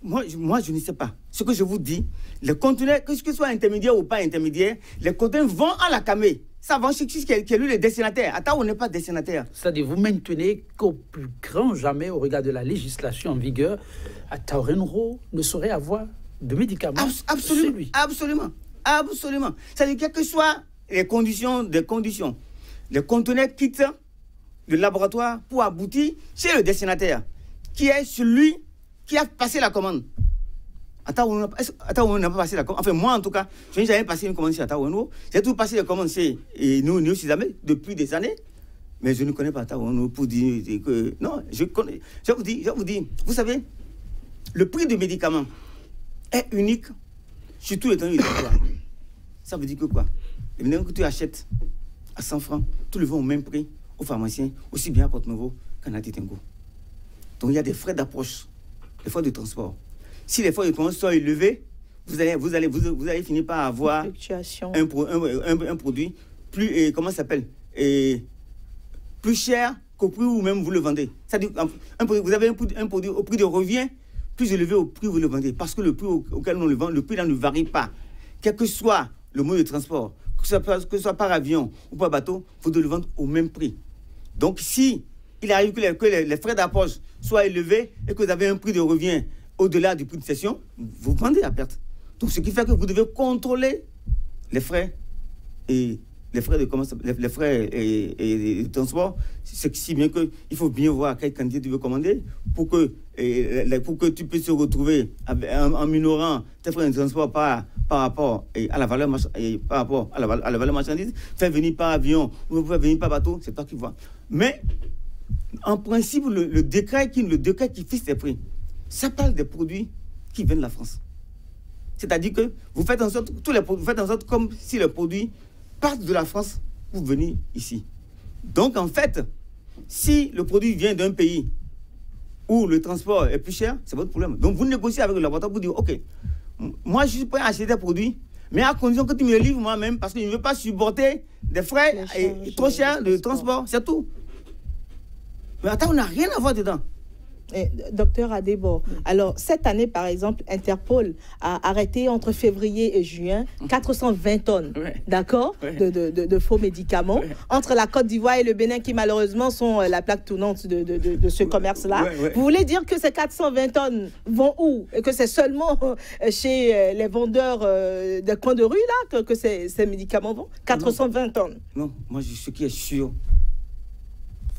Speaker 3: Moi, je ne sais pas. Ce que je vous dis, les conteneurs, que ce soit intermédiaire ou pas intermédiaire, les conteneurs vont à la CAME. Ça va chercher qui est lui le destinataire. Ataou n'est pas destinataire.
Speaker 1: C'est-à-dire, vous maintenez qu'au plus grand jamais, au regard de la législation en vigueur, Ataou Renouveau ne saurait avoir de médicaments.
Speaker 3: Absolument. Absolument. C'est-à-dire, quelles que soient les conditions, les conteneurs quittent le laboratoire pour aboutir chez le destinataire, qui est celui qui a passé la commande. Ataou n'a pas passé la commande. Enfin, moi, en tout cas, je n'ai jamais passé une commande chez Ataou Renouveau. J'ai tout passé les commandes chez nous, Sizamé, depuis des années. Mais je ne connais pas Ataou Renouveau pour dire que... Non, je connais. Je vous dis, vous savez, le prix du médicament est unique sur tout l'étendue du territoire. Ça veut dire que quoi? Les médicaments que tu achètes à 100 francs, tu le vends au même prix aux pharmaciens, aussi bien à Porto-Novo qu'à Natitingo. Donc il y a des frais d'approche, des frais de transport. Si les frais de transport sont élevés, vous allez finir par avoir un produit plus, comment ça s'appelle, plus cher qu'au prix où même vous le vendez. C'est-à-dire, vous avez un produit au prix de revient plus élevé au prix où vous le vendez. Parce que le prix auquel on le vend, le prix là ne varie pas. Quel que soit le mode de transport, que ce soit par avion ou par bateau, vous devez le vendre au même prix. Donc, si il arrive que les frais d'approche soient élevés et que vous avez un prix de revient au-delà du prix de cession, vous vendez à perte. Donc, ce qui fait que vous devez contrôler les frais et les frais de transport. C'est si bien qu'il faut bien voir quelle quantité tu veux commander pour que tu puisses te retrouver en minorant tes frais de transport par rapport à la valeur marchandise. Faire venir par avion ou faire venir par bateau, c'est toi qui vois. Mais en principe, le décret qui fixe les prix, ça parle des produits qui viennent de la France. C'est-à-dire que vous faites en sorte comme si les produits partent de la France pour venir ici. Donc en fait, si le produit vient d'un pays où le transport est plus cher, c'est votre problème. Donc vous négociez avec le laboratoire pour dire, ok, moi je suis prêt à acheter des produits, mais à condition que tu me les livres moi-même, parce que je ne veux pas supporter des frais trop chers de transport, c'est tout. Mais attends, on n'a rien à voir dedans.
Speaker 4: Docteur Adebo, alors cette année par exemple, Interpol a arrêté entre février et juin 420 tonnes, d'accord, de faux médicaments entre la Côte d'Ivoire et le Bénin qui malheureusement sont la plaque tournante de ce commerce-là. Vous voulez dire que ces 420 tonnes vont où? Et que c'est seulement chez les vendeurs des coins de rue là que ces médicaments vont? 420 tonnes.
Speaker 3: Non, moi ce qui est sûr,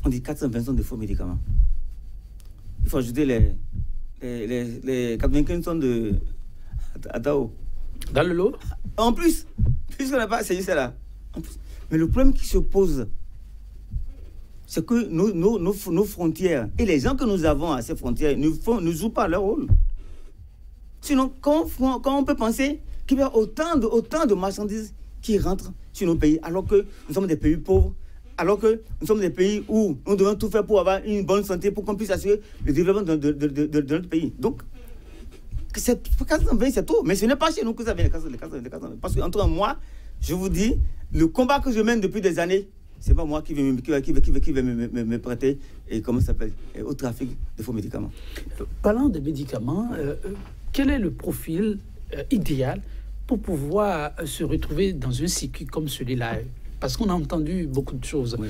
Speaker 3: on dit 420 tonnes de faux médicaments. Il faut ajouter les 95 tonnes de Atao.
Speaker 1: Dans le lot?
Speaker 3: En plus, puisqu'on n'a pas essayé cela. Mais le problème qui se pose, c'est que nos frontières et les gens que nous avons à ces frontières ne jouent pas leur rôle. Sinon, quand on peut penser qu'il y a autant de marchandises qui rentrent sur nos pays, alors que nous sommes des pays pauvres, alors que nous sommes des pays où nous devons tout faire pour avoir une bonne santé, pour qu'on puisse assurer le développement de notre pays. Donc, c'est tout. Mais ce n'est pas chez nous que ça vient, les 420. Parce qu'entre moi, je vous dis, le combat que je mène depuis des années, ce n'est pas moi qui vais me prêter, et comment ça s'appelle, au trafic de faux médicaments.
Speaker 1: Parlant de médicaments, quel est le profil idéal pour pouvoir se retrouver dans un circuit comme celui-là? Parce qu'on a entendu beaucoup de choses. Oui.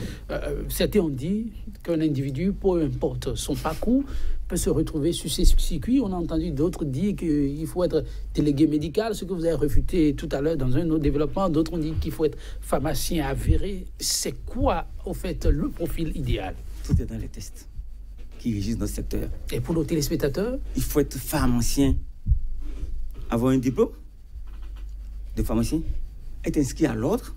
Speaker 1: Certains ont dit qu'un individu, peu importe son parcours, peut se retrouver sur ces circuits. On a entendu d'autres dire qu'il faut être délégué médical, ce que vous avez réfuté tout à l'heure dans un autre développement. D'autres ont dit qu'il faut être pharmacien avéré. C'est quoi, au fait, le profil idéal?
Speaker 3: Tout est dans les tests qui régissent notre secteur.
Speaker 1: Et pour nos téléspectateurs?
Speaker 3: Il faut être pharmacien, avoir un diplôme de pharmacien, être inscrit à l'ordre.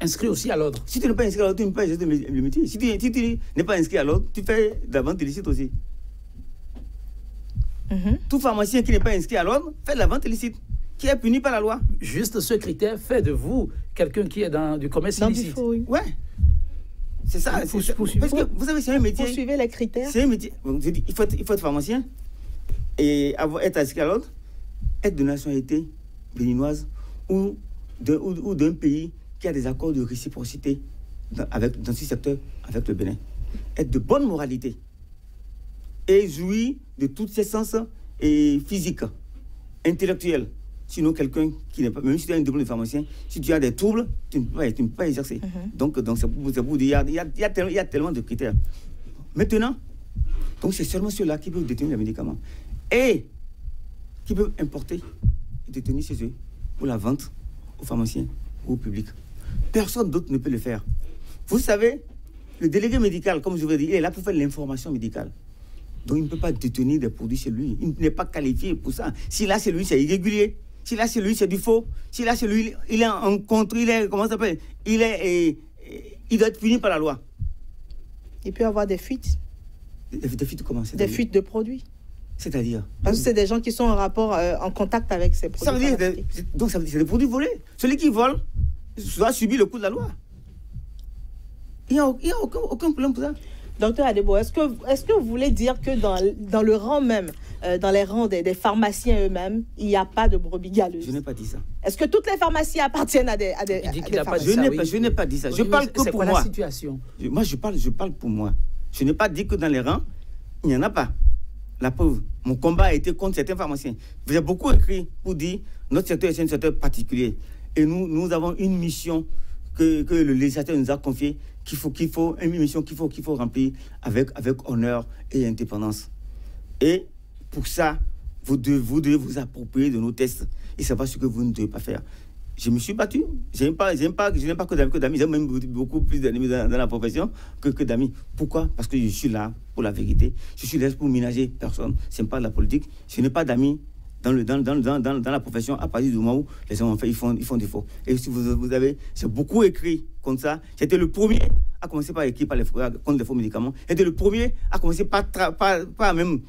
Speaker 1: Inscrit aussi à l'ordre.
Speaker 3: Si tu n'es pas inscrit à l'ordre, tu ne peux pas exercer le métier. Si tu n'es pas inscrit à l'ordre, tu fais de la vente illicite aussi. Tout pharmacien qui n'est pas inscrit à l'ordre fait de la vente illicite, qui est puni par la loi.
Speaker 1: Juste ce critère fait de vous quelqu'un qui est dans du commerce illicite.
Speaker 4: Oui.
Speaker 3: Ouais. C'est ça. Parce que vous savez, c'est un métier.
Speaker 4: Vous suivez les critères.
Speaker 3: C'est un métier. Il faut être pharmacien et être inscrit à l'ordre, être de nationalité béninoise ou d'un pays qui a des accords de réciprocité dans ce secteur avec le Bénin. Être de bonne moralité et jouir de toutes ses sens physiques, intellectuels. Sinon, quelqu'un qui n'est pas, même si tu as un diplôme de pharmacien, si tu as des troubles, tu ne peux pas exercer. Donc c'est pour dire, il y a tellement de critères. Maintenant, donc c'est seulement ceux-là qui peuvent détenir les médicaments et qui peuvent importer et détenir chez eux pour la vente aux pharmaciens ou au public. Personne d'autre ne peut le faire. Vous savez, le délégué médical, comme je vous l'ai dit, il est là pour faire l'information médicale. Donc il ne peut pas détenir des produits chez lui. Il n'est pas qualifié pour ça. Si là c'est lui, c'est irrégulier. Si là c'est lui, c'est du faux. Si là c'est lui, il est en contre, comment ça s'appelle? Il doit être puni par la loi.
Speaker 4: Il peut y avoir des fuites.
Speaker 3: Des fuites comment?
Speaker 4: Des fuites de produits.
Speaker 3: C'est-à-dire?
Speaker 4: Parce que c'est des gens qui sont en rapport, en contact avec ces produits.
Speaker 3: Ça veut dire, donc ça veut dire que c'est des produits volés. Celui qui vole doit subir le coup de la loi. Il n'y a aucun problème pour ça.
Speaker 4: Docteur Adebo, est-ce que vous voulez dire que dans le rang même, dans les rangs des pharmaciens eux-mêmes, il n'y a pas de brebis galeuses?
Speaker 3: Je n'ai pas dit ça.
Speaker 4: Est-ce que toutes les pharmacies appartiennent à des pharmaciens?
Speaker 3: Je n'ai pas dit ça. Je parle que pour moi.
Speaker 1: C'est quoi la situation?
Speaker 3: Moi, je parle pour moi. Je n'ai pas dit que dans les rangs, il n'y en a pas. La preuve, mon combat a été contre certains pharmaciens. J'ai beaucoup écrit pour dire notre secteur est un secteur particulier. Et nous avons une mission que le législateur nous a confiée, une mission qu'il faut remplir avec honneur et indépendance. Et pour ça, vous devez vous approprier de nos tests et savoir ce que vous ne devez pas faire. Je me suis battu. Je n'aime pas que d'amis. J'aime même beaucoup plus d'amis dans la profession que d'amis. Pourquoi? Parce que je suis là pour la vérité. Je suis là pour ménager personne. Ce n'est pas de la politique. Je n'ai pas d'amis dans la profession à partir du moment où les gens ils font défaut. Et si vous avez, j'ai beaucoup écrit comme ça. J'étais le premier à commencer par écrire contre les faux médicaments. J'étais le premier à commencer par même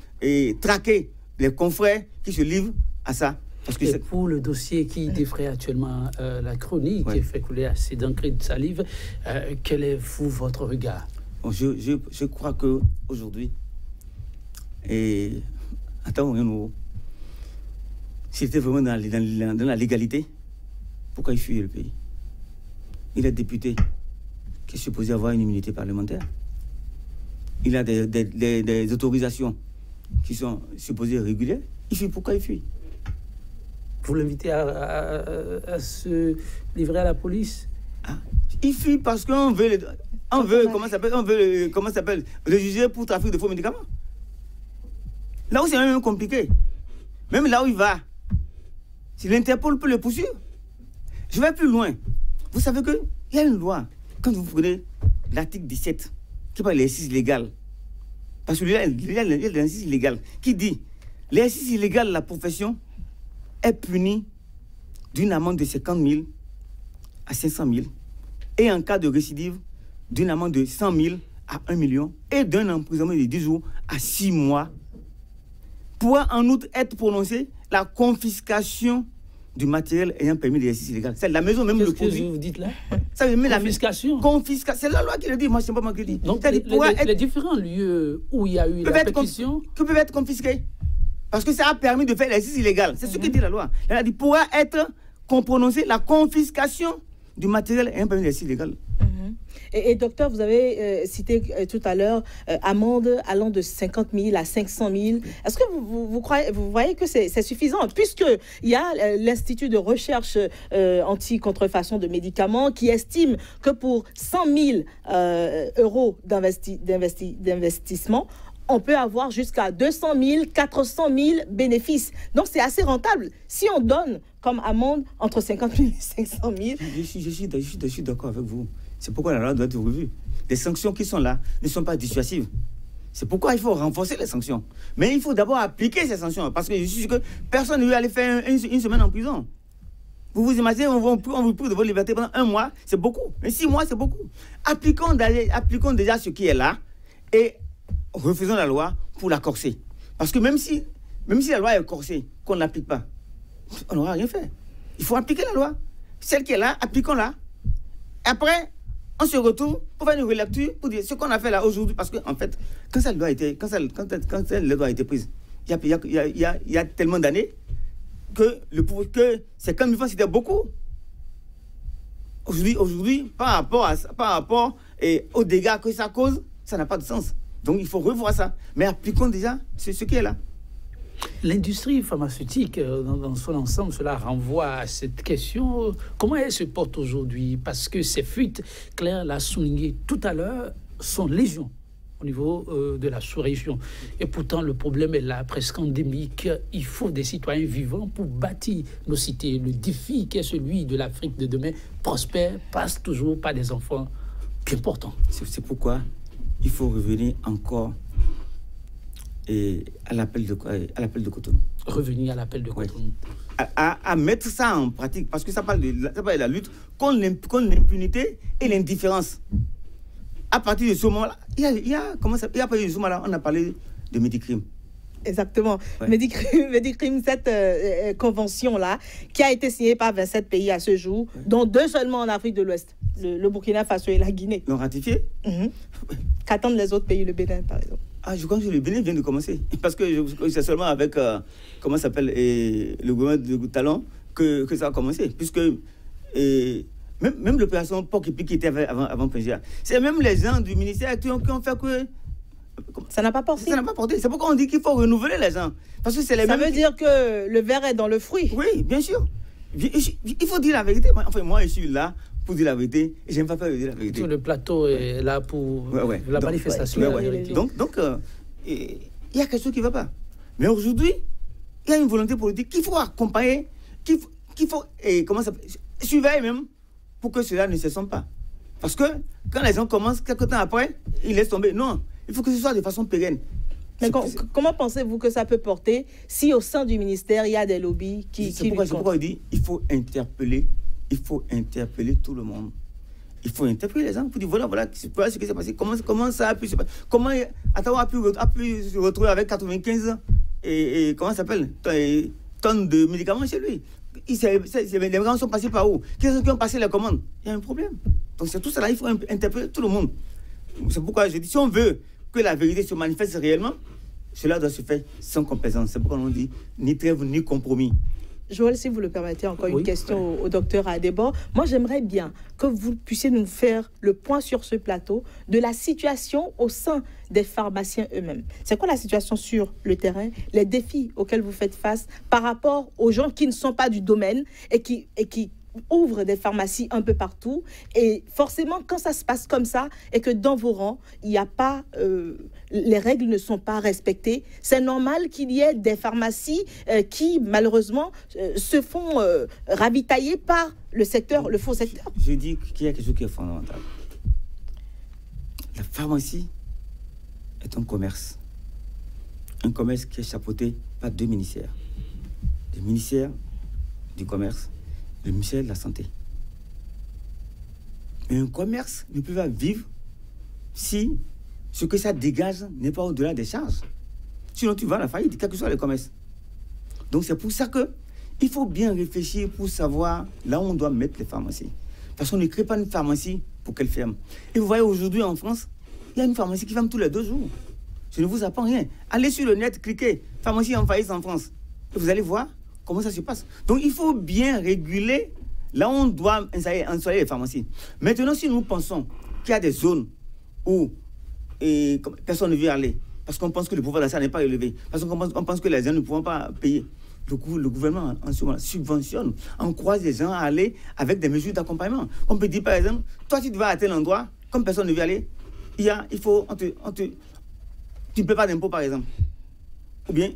Speaker 3: traquer les confrères qui se livrent à ça.
Speaker 1: Parce que pour le dossier qui défraie actuellement la chronique, qui fait couler assez d'encre et de salive, quel est votre regard?
Speaker 3: Bon, je crois qu'aujourd'hui, s'il était vraiment dans la légalité, pourquoi il fuit le pays? Il est député qui est supposé avoir une immunité parlementaire. Il a des autorisations qui sont supposées régulières. Il fuit. Pourquoi il fuit?
Speaker 1: Vous l'invitez à se livrer à la police?
Speaker 3: Il fuit parce qu'on veut, comment s'appelle, le juger pour trafic de faux médicaments. Là où c'est même compliqué. Même là où il va, si l'Interpol peut le poursuivre, je vais plus loin. Vous savez qu'il y a une loi, quand vous prenez l'article 17, qui parle de l'exercice illégal, parce que il y a l'exercice illégal, qui dit l'exercice illégal de la profession est puni d'une amende de 50 000 à 500 000 et en cas de récidive, d'une amende de 100 000 à 1 million et d'un emprisonnement de 10 jours à 6 mois. Pourra en outre être prononcée la confiscation du matériel ayant permis l'exercice illégal. C'est la maison même le produit.
Speaker 1: Qu'est-ce que vous dites là?
Speaker 3: Ça veut dire
Speaker 1: confiscation.
Speaker 3: C'est la loi qui le dit, moi c'est pas moi qui le dis.
Speaker 1: Donc les différents lieux où il y a eu la pétition
Speaker 3: que peuvent être confisqués. Parce que ça a permis de faire l'exercice illégal. C'est ce que dit la loi. Elle a dit pourra être prononcée la confiscation du matériel ayant permis l'exercice illégal.
Speaker 4: Et docteur, vous avez cité tout à l'heure amende allant de 50 000 à 500 000. Est-ce que vous voyez que c'est suffisant? Puisqu'il y a l'Institut de recherche anti-contrefaçon de médicaments qui estime que pour 100 000 euros d'investissement, on peut avoir jusqu'à 200 000, 400 000 bénéfices. Donc, c'est assez rentable. Si on donne comme amende entre 50 000 et 500 000...
Speaker 3: Je suis d'accord avec vous. C'est pourquoi la loi doit être revue. Les sanctions qui sont là ne sont pas dissuasives. C'est pourquoi il faut renforcer les sanctions. Mais il faut d'abord appliquer ces sanctions. Parce que je suis sûr que personne ne veut aller faire une semaine en prison. Vous vous imaginez, on vous prive de votre liberté pendant 1 mois, c'est beaucoup. Mais 6 mois, c'est beaucoup. Appliquons déjà ce qui est là et refaisons la loi pour la corser. Parce que même si la loi est corsée, qu'on ne l'applique pas, on n'aura rien fait. Il faut appliquer la loi. Celle qui est là, appliquons-la. Après, on se retrouve pour faire une relecture, pour dire ce qu'on a fait là aujourd'hui. Parce qu'en fait, quand cette loi a été prise, il y a tellement d'années que c'est comme une fois, c'était beaucoup. Aujourd'hui, par rapport aux dégâts que ça cause, ça n'a pas de sens. Donc il faut revoir ça. Mais appliquons déjà ce qui est là.
Speaker 1: L'industrie pharmaceutique, dans son ensemble, cela renvoie à cette question. Comment elle se porte aujourd'hui? Parce que ces fuites, Claire l'a souligné tout à l'heure, sont légion au niveau de la sous-région. Et pourtant, le problème est là, presque endémique. Il faut des citoyens vivants pour bâtir nos cités. Le défi qui est celui de l'Afrique de demain prospère passe toujours par des enfants bien portants.
Speaker 3: C'est pourquoi il faut revenir encore à l'appel de Cotonou.
Speaker 1: Revenir à l'appel de Cotonou.
Speaker 3: À mettre ça en pratique, parce que ça parle de la lutte contre l'impunité et l'indifférence. À partir de ce moment-là, on a parlé de Medicrime.
Speaker 4: Exactement. Ouais. Medicrime, cette convention-là, qui a été signée par 27 pays à ce jour, dont 2 seulement en Afrique de l'Ouest, le Burkina Faso et la Guinée.
Speaker 3: L'ont ratifié.
Speaker 4: Qu'attendent les autres pays, le Bénin, par exemple?
Speaker 3: Je crois que le Bénin vient de commencer. Parce que c'est seulement avec, le gouvernement de Talon que ça a commencé. Puisque même l'opération Porc-Épic qui était avant Pégia, c'est même les gens du ministère qui ont fait que...
Speaker 4: Ça n'a pas porté.
Speaker 3: Ça n'a pas porté. C'est pourquoi on dit qu'il faut renouveler les gens. Parce que c'est les
Speaker 4: ça veut dire que le verre est dans le fruit.
Speaker 3: Oui, bien sûr. Il faut dire la vérité. Enfin, moi, je suis là pour dire la vérité et j'aime pas faire dire la vérité.
Speaker 1: Tout le plateau est là pour la manifestation.
Speaker 3: Donc, il y a quelque chose qui ne va pas. Mais aujourd'hui, Il y a une volonté politique qu'il faut accompagner, qu'il faut surveiller même pour que cela ne se sente pas. Parce que quand les gens commencent, quelques temps après, ils laissent tomber. Non, il faut que ce soit de façon pérenne.
Speaker 4: Mais comment pensez-vous que ça peut porter si au sein du ministère, il y a des lobbies qui
Speaker 3: c'est pourquoi il dit il faut interpeller tout le monde. Il faut interpeller les gens pour dire voilà ce qui s'est passé, comment ça a pu se passer, comment Ottawa a pu se retrouver avec 95 et comment ça s'appelle tonnes de médicaments chez lui. Les gens sont passés par où? Qui ont passé la commande? Il y a un problème. Donc c'est tout cela, il faut interpeller tout le monde. C'est pourquoi je dis, si on veut que la vérité se manifeste réellement, cela doit se faire sans complaisance. C'est pourquoi on dit ni trêve ni compromis.
Speaker 4: Joël, si vous le permettez, encore une question au docteur Adebo. Moi, j'aimerais bien que vous puissiez nous faire le point sur ce plateau de la situation au sein des pharmaciens eux-mêmes. C'est quoi la situation sur le terrain, les défis auxquels vous faites face par rapport aux gens qui ne sont pas du domaine et qui ouvrent des pharmacies un peu partout. Et forcément, quand ça se passe comme ça et que dans vos rangs, il n'y a pas, les règles ne sont pas respectées, c'est normal qu'il y ait des pharmacies qui, malheureusement, se font ravitailler par le secteur, le faux secteur.
Speaker 3: Je dis qu'il y a quelque chose qui est fondamental. La pharmacie est un commerce. Un commerce qui est chapeauté par deux ministères. Le ministère du commerce, le ministère de la Santé. Mais un commerce ne peut pas vivre si ce que ça dégage n'est pas au-delà des charges. Sinon, tu vas à la faillite, quel que soit le commerce. Donc, c'est pour ça qu'il faut bien réfléchir pour savoir là où on doit mettre les pharmacies. Parce qu'on ne crée pas une pharmacie pour qu'elle ferme. Et vous voyez, aujourd'hui, en France, il y a une pharmacie qui ferme tous les 2 jours. Je ne vous apprends rien. Allez sur le net, cliquez « Pharmacie en faillite en France ». Et vous allez voir comment ça se passe. Donc, il faut bien réguler là où on doit installer les pharmacies. Maintenant, si nous pensons qu'il y a des zones où personne ne veut aller, parce qu'on pense que le pouvoir d'achat n'est pas élevé, parce qu'on pense que les gens ne pourront pas payer, le gouvernement, en ce moment, subventionne, encourage les gens à aller avec des mesures d'accompagnement. On peut dire, par exemple, toi, tu vas à tel endroit, comme personne ne veut aller, tu ne paies pas d'impôt, par exemple. Ou bien,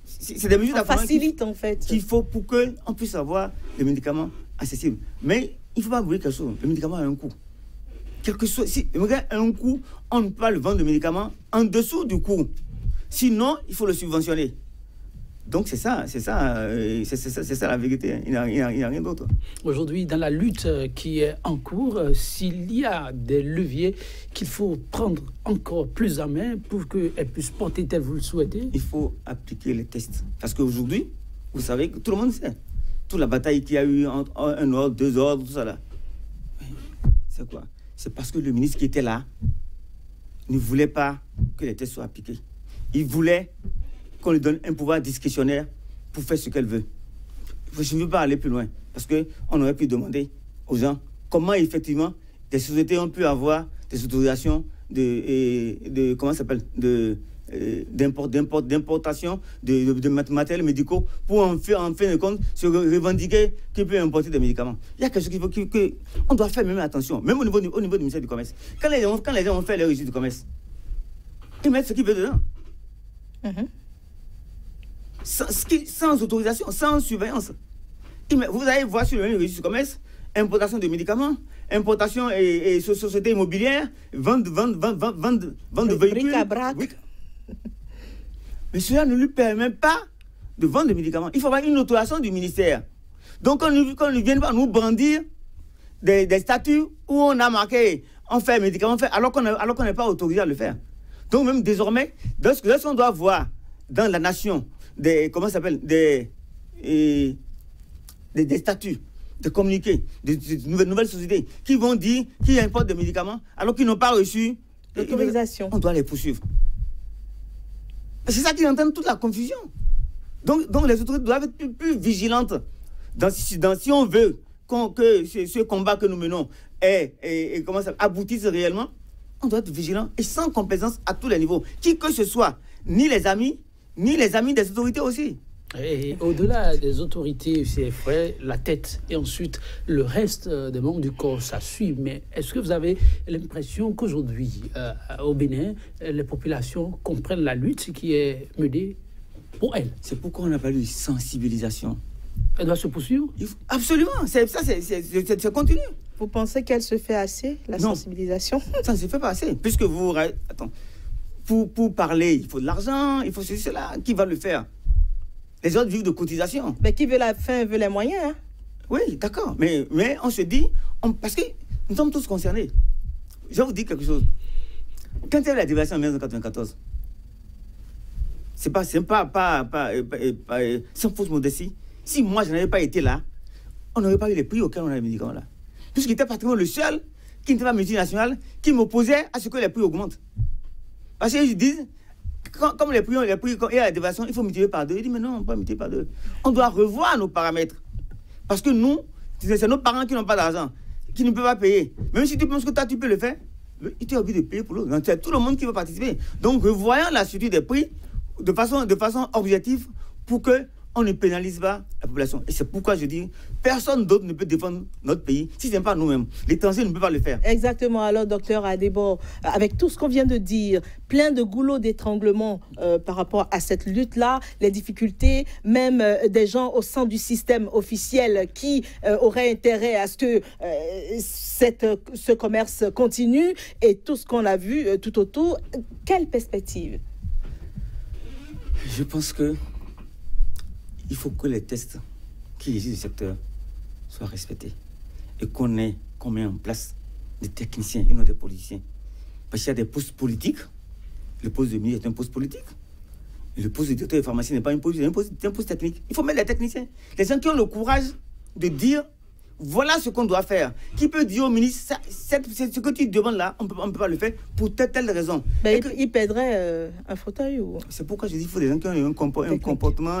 Speaker 3: c'est des mesures d'accompagnement
Speaker 4: facilite en fait
Speaker 3: qu'il faut pour qu'on puisse avoir des médicaments accessibles. Mais il ne faut pas oublier quelque chose, le médicament a un coût. Quel que soit, si le médicament a un coût, on ne peut pas le vendre de médicaments en dessous du coût. Sinon, il faut le subventionner. Donc c'est ça la vérité. Il n'y a rien d'autre.
Speaker 1: Aujourd'hui, dans la lutte qui est en cours, s'il y a des leviers qu'il faut prendre encore plus en main pour qu'elles puissent porter tel vous le souhaitez,
Speaker 3: il faut appliquer les tests. Parce qu'aujourd'hui, vous savez que tout le monde sait. Toute la bataille qu'il y a eu entre un ordre, 2 ordres, tout ça là. C'est quoi? C'est parce que le ministre qui était là ne voulait pas que les tests soient appliqués. Il voulait qu'on lui donne un pouvoir discrétionnaire pour faire ce qu'elle veut. Je ne veux pas aller plus loin, parce qu'on aurait pu demander aux gens comment effectivement des sociétés ont pu avoir des autorisations d'importation de matériels médicaux pour en fin de compte se revendiquer qu'ils peuvent importer des médicaments. Il y a quelque chose qu'on doit faire même attention, même au niveau du ministère du Commerce. Quand les gens ont fait les registres du commerce, ils mettent ce qu'ils veulent dedans. Mm-hmm. Sans autorisation, sans surveillance. Vous allez voir sur le registre du commerce, importation de médicaments, importation et société immobilière, vente de véhicules. Oui. Mais cela ne lui permet pas de vendre des médicaments. Il faut avoir une autorisation du ministère. Donc, qu'on ne vienne pas nous brandir des statuts où on a marqué on fait médicaments, alors qu'on n'est pas autorisé à le faire. Donc, même désormais, lorsqu'on doit voir dans la nation des statuts, des communiqués, des nouvelles sociétés qui vont dire qu'ils importent des médicaments alors qu'ils n'ont pas reçu
Speaker 4: l'autorisation.
Speaker 3: On doit les poursuivre. C'est ça qui entraîne toute la confusion. Donc les autorités doivent être plus vigilantes. Si on veut que ce combat que nous menons aboutisse réellement, on doit être vigilant et sans complaisance à tous les niveaux. Qui que ce soit, ni les amis des autorités aussi.
Speaker 1: Et au-delà des autorités, c'est vrai, la tête et ensuite le reste des membres du corps, ça suit. Mais est-ce que vous avez l'impression qu'aujourd'hui, au Bénin, les populations comprennent la lutte qui est menée? pour elle.
Speaker 3: C'est pourquoi on n'a pas eu sensibilisation.
Speaker 1: Elle doit se poursuivre?
Speaker 3: Absolument, c'est continu.
Speaker 4: Vous pensez qu'elle se fait assez, la sensibilisation?
Speaker 3: Ça ne se fait pas assez. Puisque vous... Attends. Pour parler, il faut de l'argent, il faut ceci, cela. Qui va le faire? Les autres vivent de cotisation.
Speaker 4: Mais qui veut la fin veut les moyens. Hein?
Speaker 3: Oui, d'accord. Mais on se dit... parce que nous sommes tous concernés. Je vais vous dire quelque chose. Quand il y a eu la dévaluation en 1994, c'est pas sans fausse modestie. Si moi, je n'avais pas été là, on n'aurait pas eu les prix auxquels on a les médicaments là. Puisqu'il était pratiquement le seul qui n'était pas multinational, qui m'opposait à ce que les prix augmentent. Parce qu'ils disent, comme les prix, quand il y a la dévaluation, il faut multiplier par 2. Il dit, mais non, on ne peut pas multiplier par 2. On doit revoir nos paramètres. Parce que nous, c'est nos parents qui n'ont pas d'argent, qui ne peuvent pas payer. Même si tu penses que toi, tu peux le faire, il t'est obligé de payer pour l'autre. C'est tout le monde qui veut participer. Donc, revoyons la structure des prix de façon objective pour qu'on ne pénalise pas la population. Et c'est pourquoi je dis, personne d'autre ne peut défendre notre pays si ce n'est pas nous-mêmes. L'étranger ne peut pas le faire.
Speaker 4: Exactement. Alors, docteur Adebo, avec tout ce qu'on vient de dire, plein de goulots d'étranglement par rapport à cette lutte-là, les difficultés, même des gens au sein du système officiel qui auraient intérêt à ce que ce commerce continue et tout ce qu'on a vu tout autour, quelle perspective?
Speaker 3: Je pense que il faut que les tests qui existent du secteur soient respectés et qu'on met en place des techniciens et non des politiciens. Parce qu'il y a des postes politiques. Le poste de ministre est un poste politique. Et le poste de directeur de pharmacie n'est pas un poste, c'est un poste technique. Il faut mettre les techniciens. Les gens qui ont le courage de dire voilà ce qu'on doit faire. Qui peut dire au ministre ce que tu demandes là, on ne peut pas le faire pour telle raison.
Speaker 4: Mais il perdrait un fauteuil ou... C'est
Speaker 3: pourquoi je dis qu'il faut des gens qui ont un comportement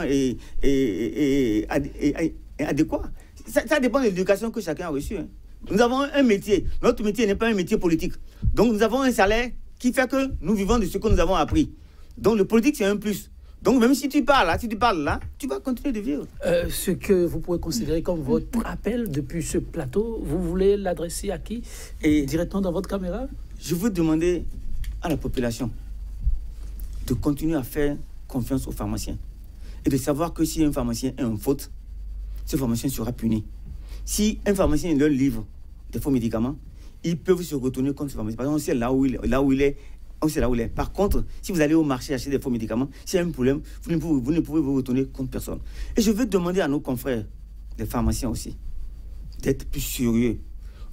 Speaker 3: adéquat. Ça dépend de l'éducation que chacun a reçue. Hein. Nous avons un métier. Notre métier n'est pas un métier politique. Donc nous avons un salaire qui fait que nous vivons de ce que nous avons appris. Donc le politique, c'est un plus. Donc même si tu parles là, tu vas continuer de vivre.
Speaker 1: Ce que vous pouvez considérer comme votre appel depuis ce plateau, vous voulez l'adresser à qui? Directement dans votre caméra?
Speaker 3: Je veux demander à la population de continuer à faire confiance aux pharmaciens et de savoir que si un pharmacien est en faute, ce pharmacien sera puni. Si un pharmacien leur livre des faux médicaments, ils peuvent se retourner contre ce pharmacien. Parce qu'on sait là où il est. On sait là où il est. Par contre, si vous allez au marché acheter des faux médicaments, s'il y a un problème, vous ne pouvez vous retourner contre personne. Et je veux demander à nos confrères, les pharmaciens aussi, d'être plus sérieux.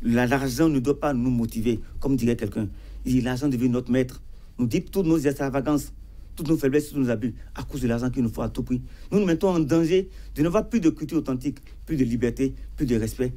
Speaker 3: L'argent ne doit pas nous motiver, comme dirait quelqu'un. Il dit l'argent devient notre maître. Nous dit toutes nos extravagances, toutes nos faiblesses, tous nos abus, à cause de l'argent qu'il nous faut à tout prix. Nous nous mettons en danger de n'avoir plus de culture authentique, plus de liberté, plus de respect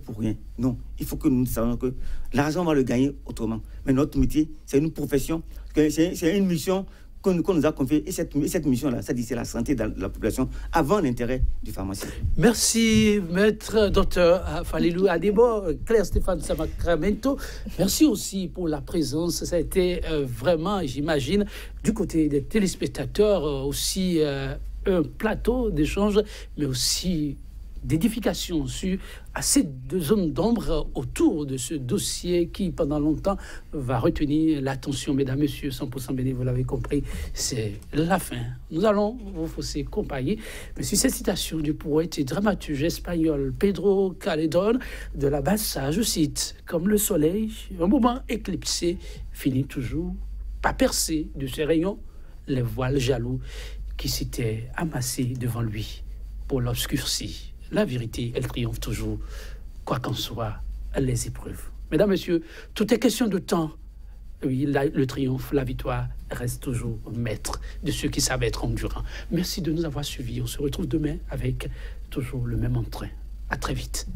Speaker 3: pour rien. Non, il faut que nous sachions que l'argent, on va le gagner autrement. Mais notre métier, c'est une profession, c'est une mission qu'on nous a confiée. Et cette mission-là, ça dit c'est la santé de la population avant l'intérêt du pharmacien.
Speaker 1: Merci, maître docteur Falilou Adebo, Claire Stéphane Sacramento. Merci aussi pour la présence. Ça a été vraiment, j'imagine, du côté des téléspectateurs, aussi un plateau d'échange, mais aussi d'édification sur assez de zones d'ombre autour de ce dossier qui, pendant longtemps, va retenir l'attention. Mesdames, Messieurs, 100% béné, vous l'avez compris, c'est la fin. Nous allons vous fausser compagnie. Mais sur cette citation du poète et dramaturge espagnol Pedro Caledón de la Bassa, je cite, « Comme le soleil, un moment éclipsé, finit toujours par percer de ses rayons les voiles jaloux qui s'étaient amassés devant lui pour l'obscurcir. La vérité, elle triomphe toujours, quoi qu'en soient les épreuves. » Mesdames, Messieurs, tout est question de temps. Oui, le triomphe, la victoire reste toujours maître de ceux qui savent être endurants. Merci de nous avoir suivis. On se retrouve demain avec toujours le même entrain. À très vite.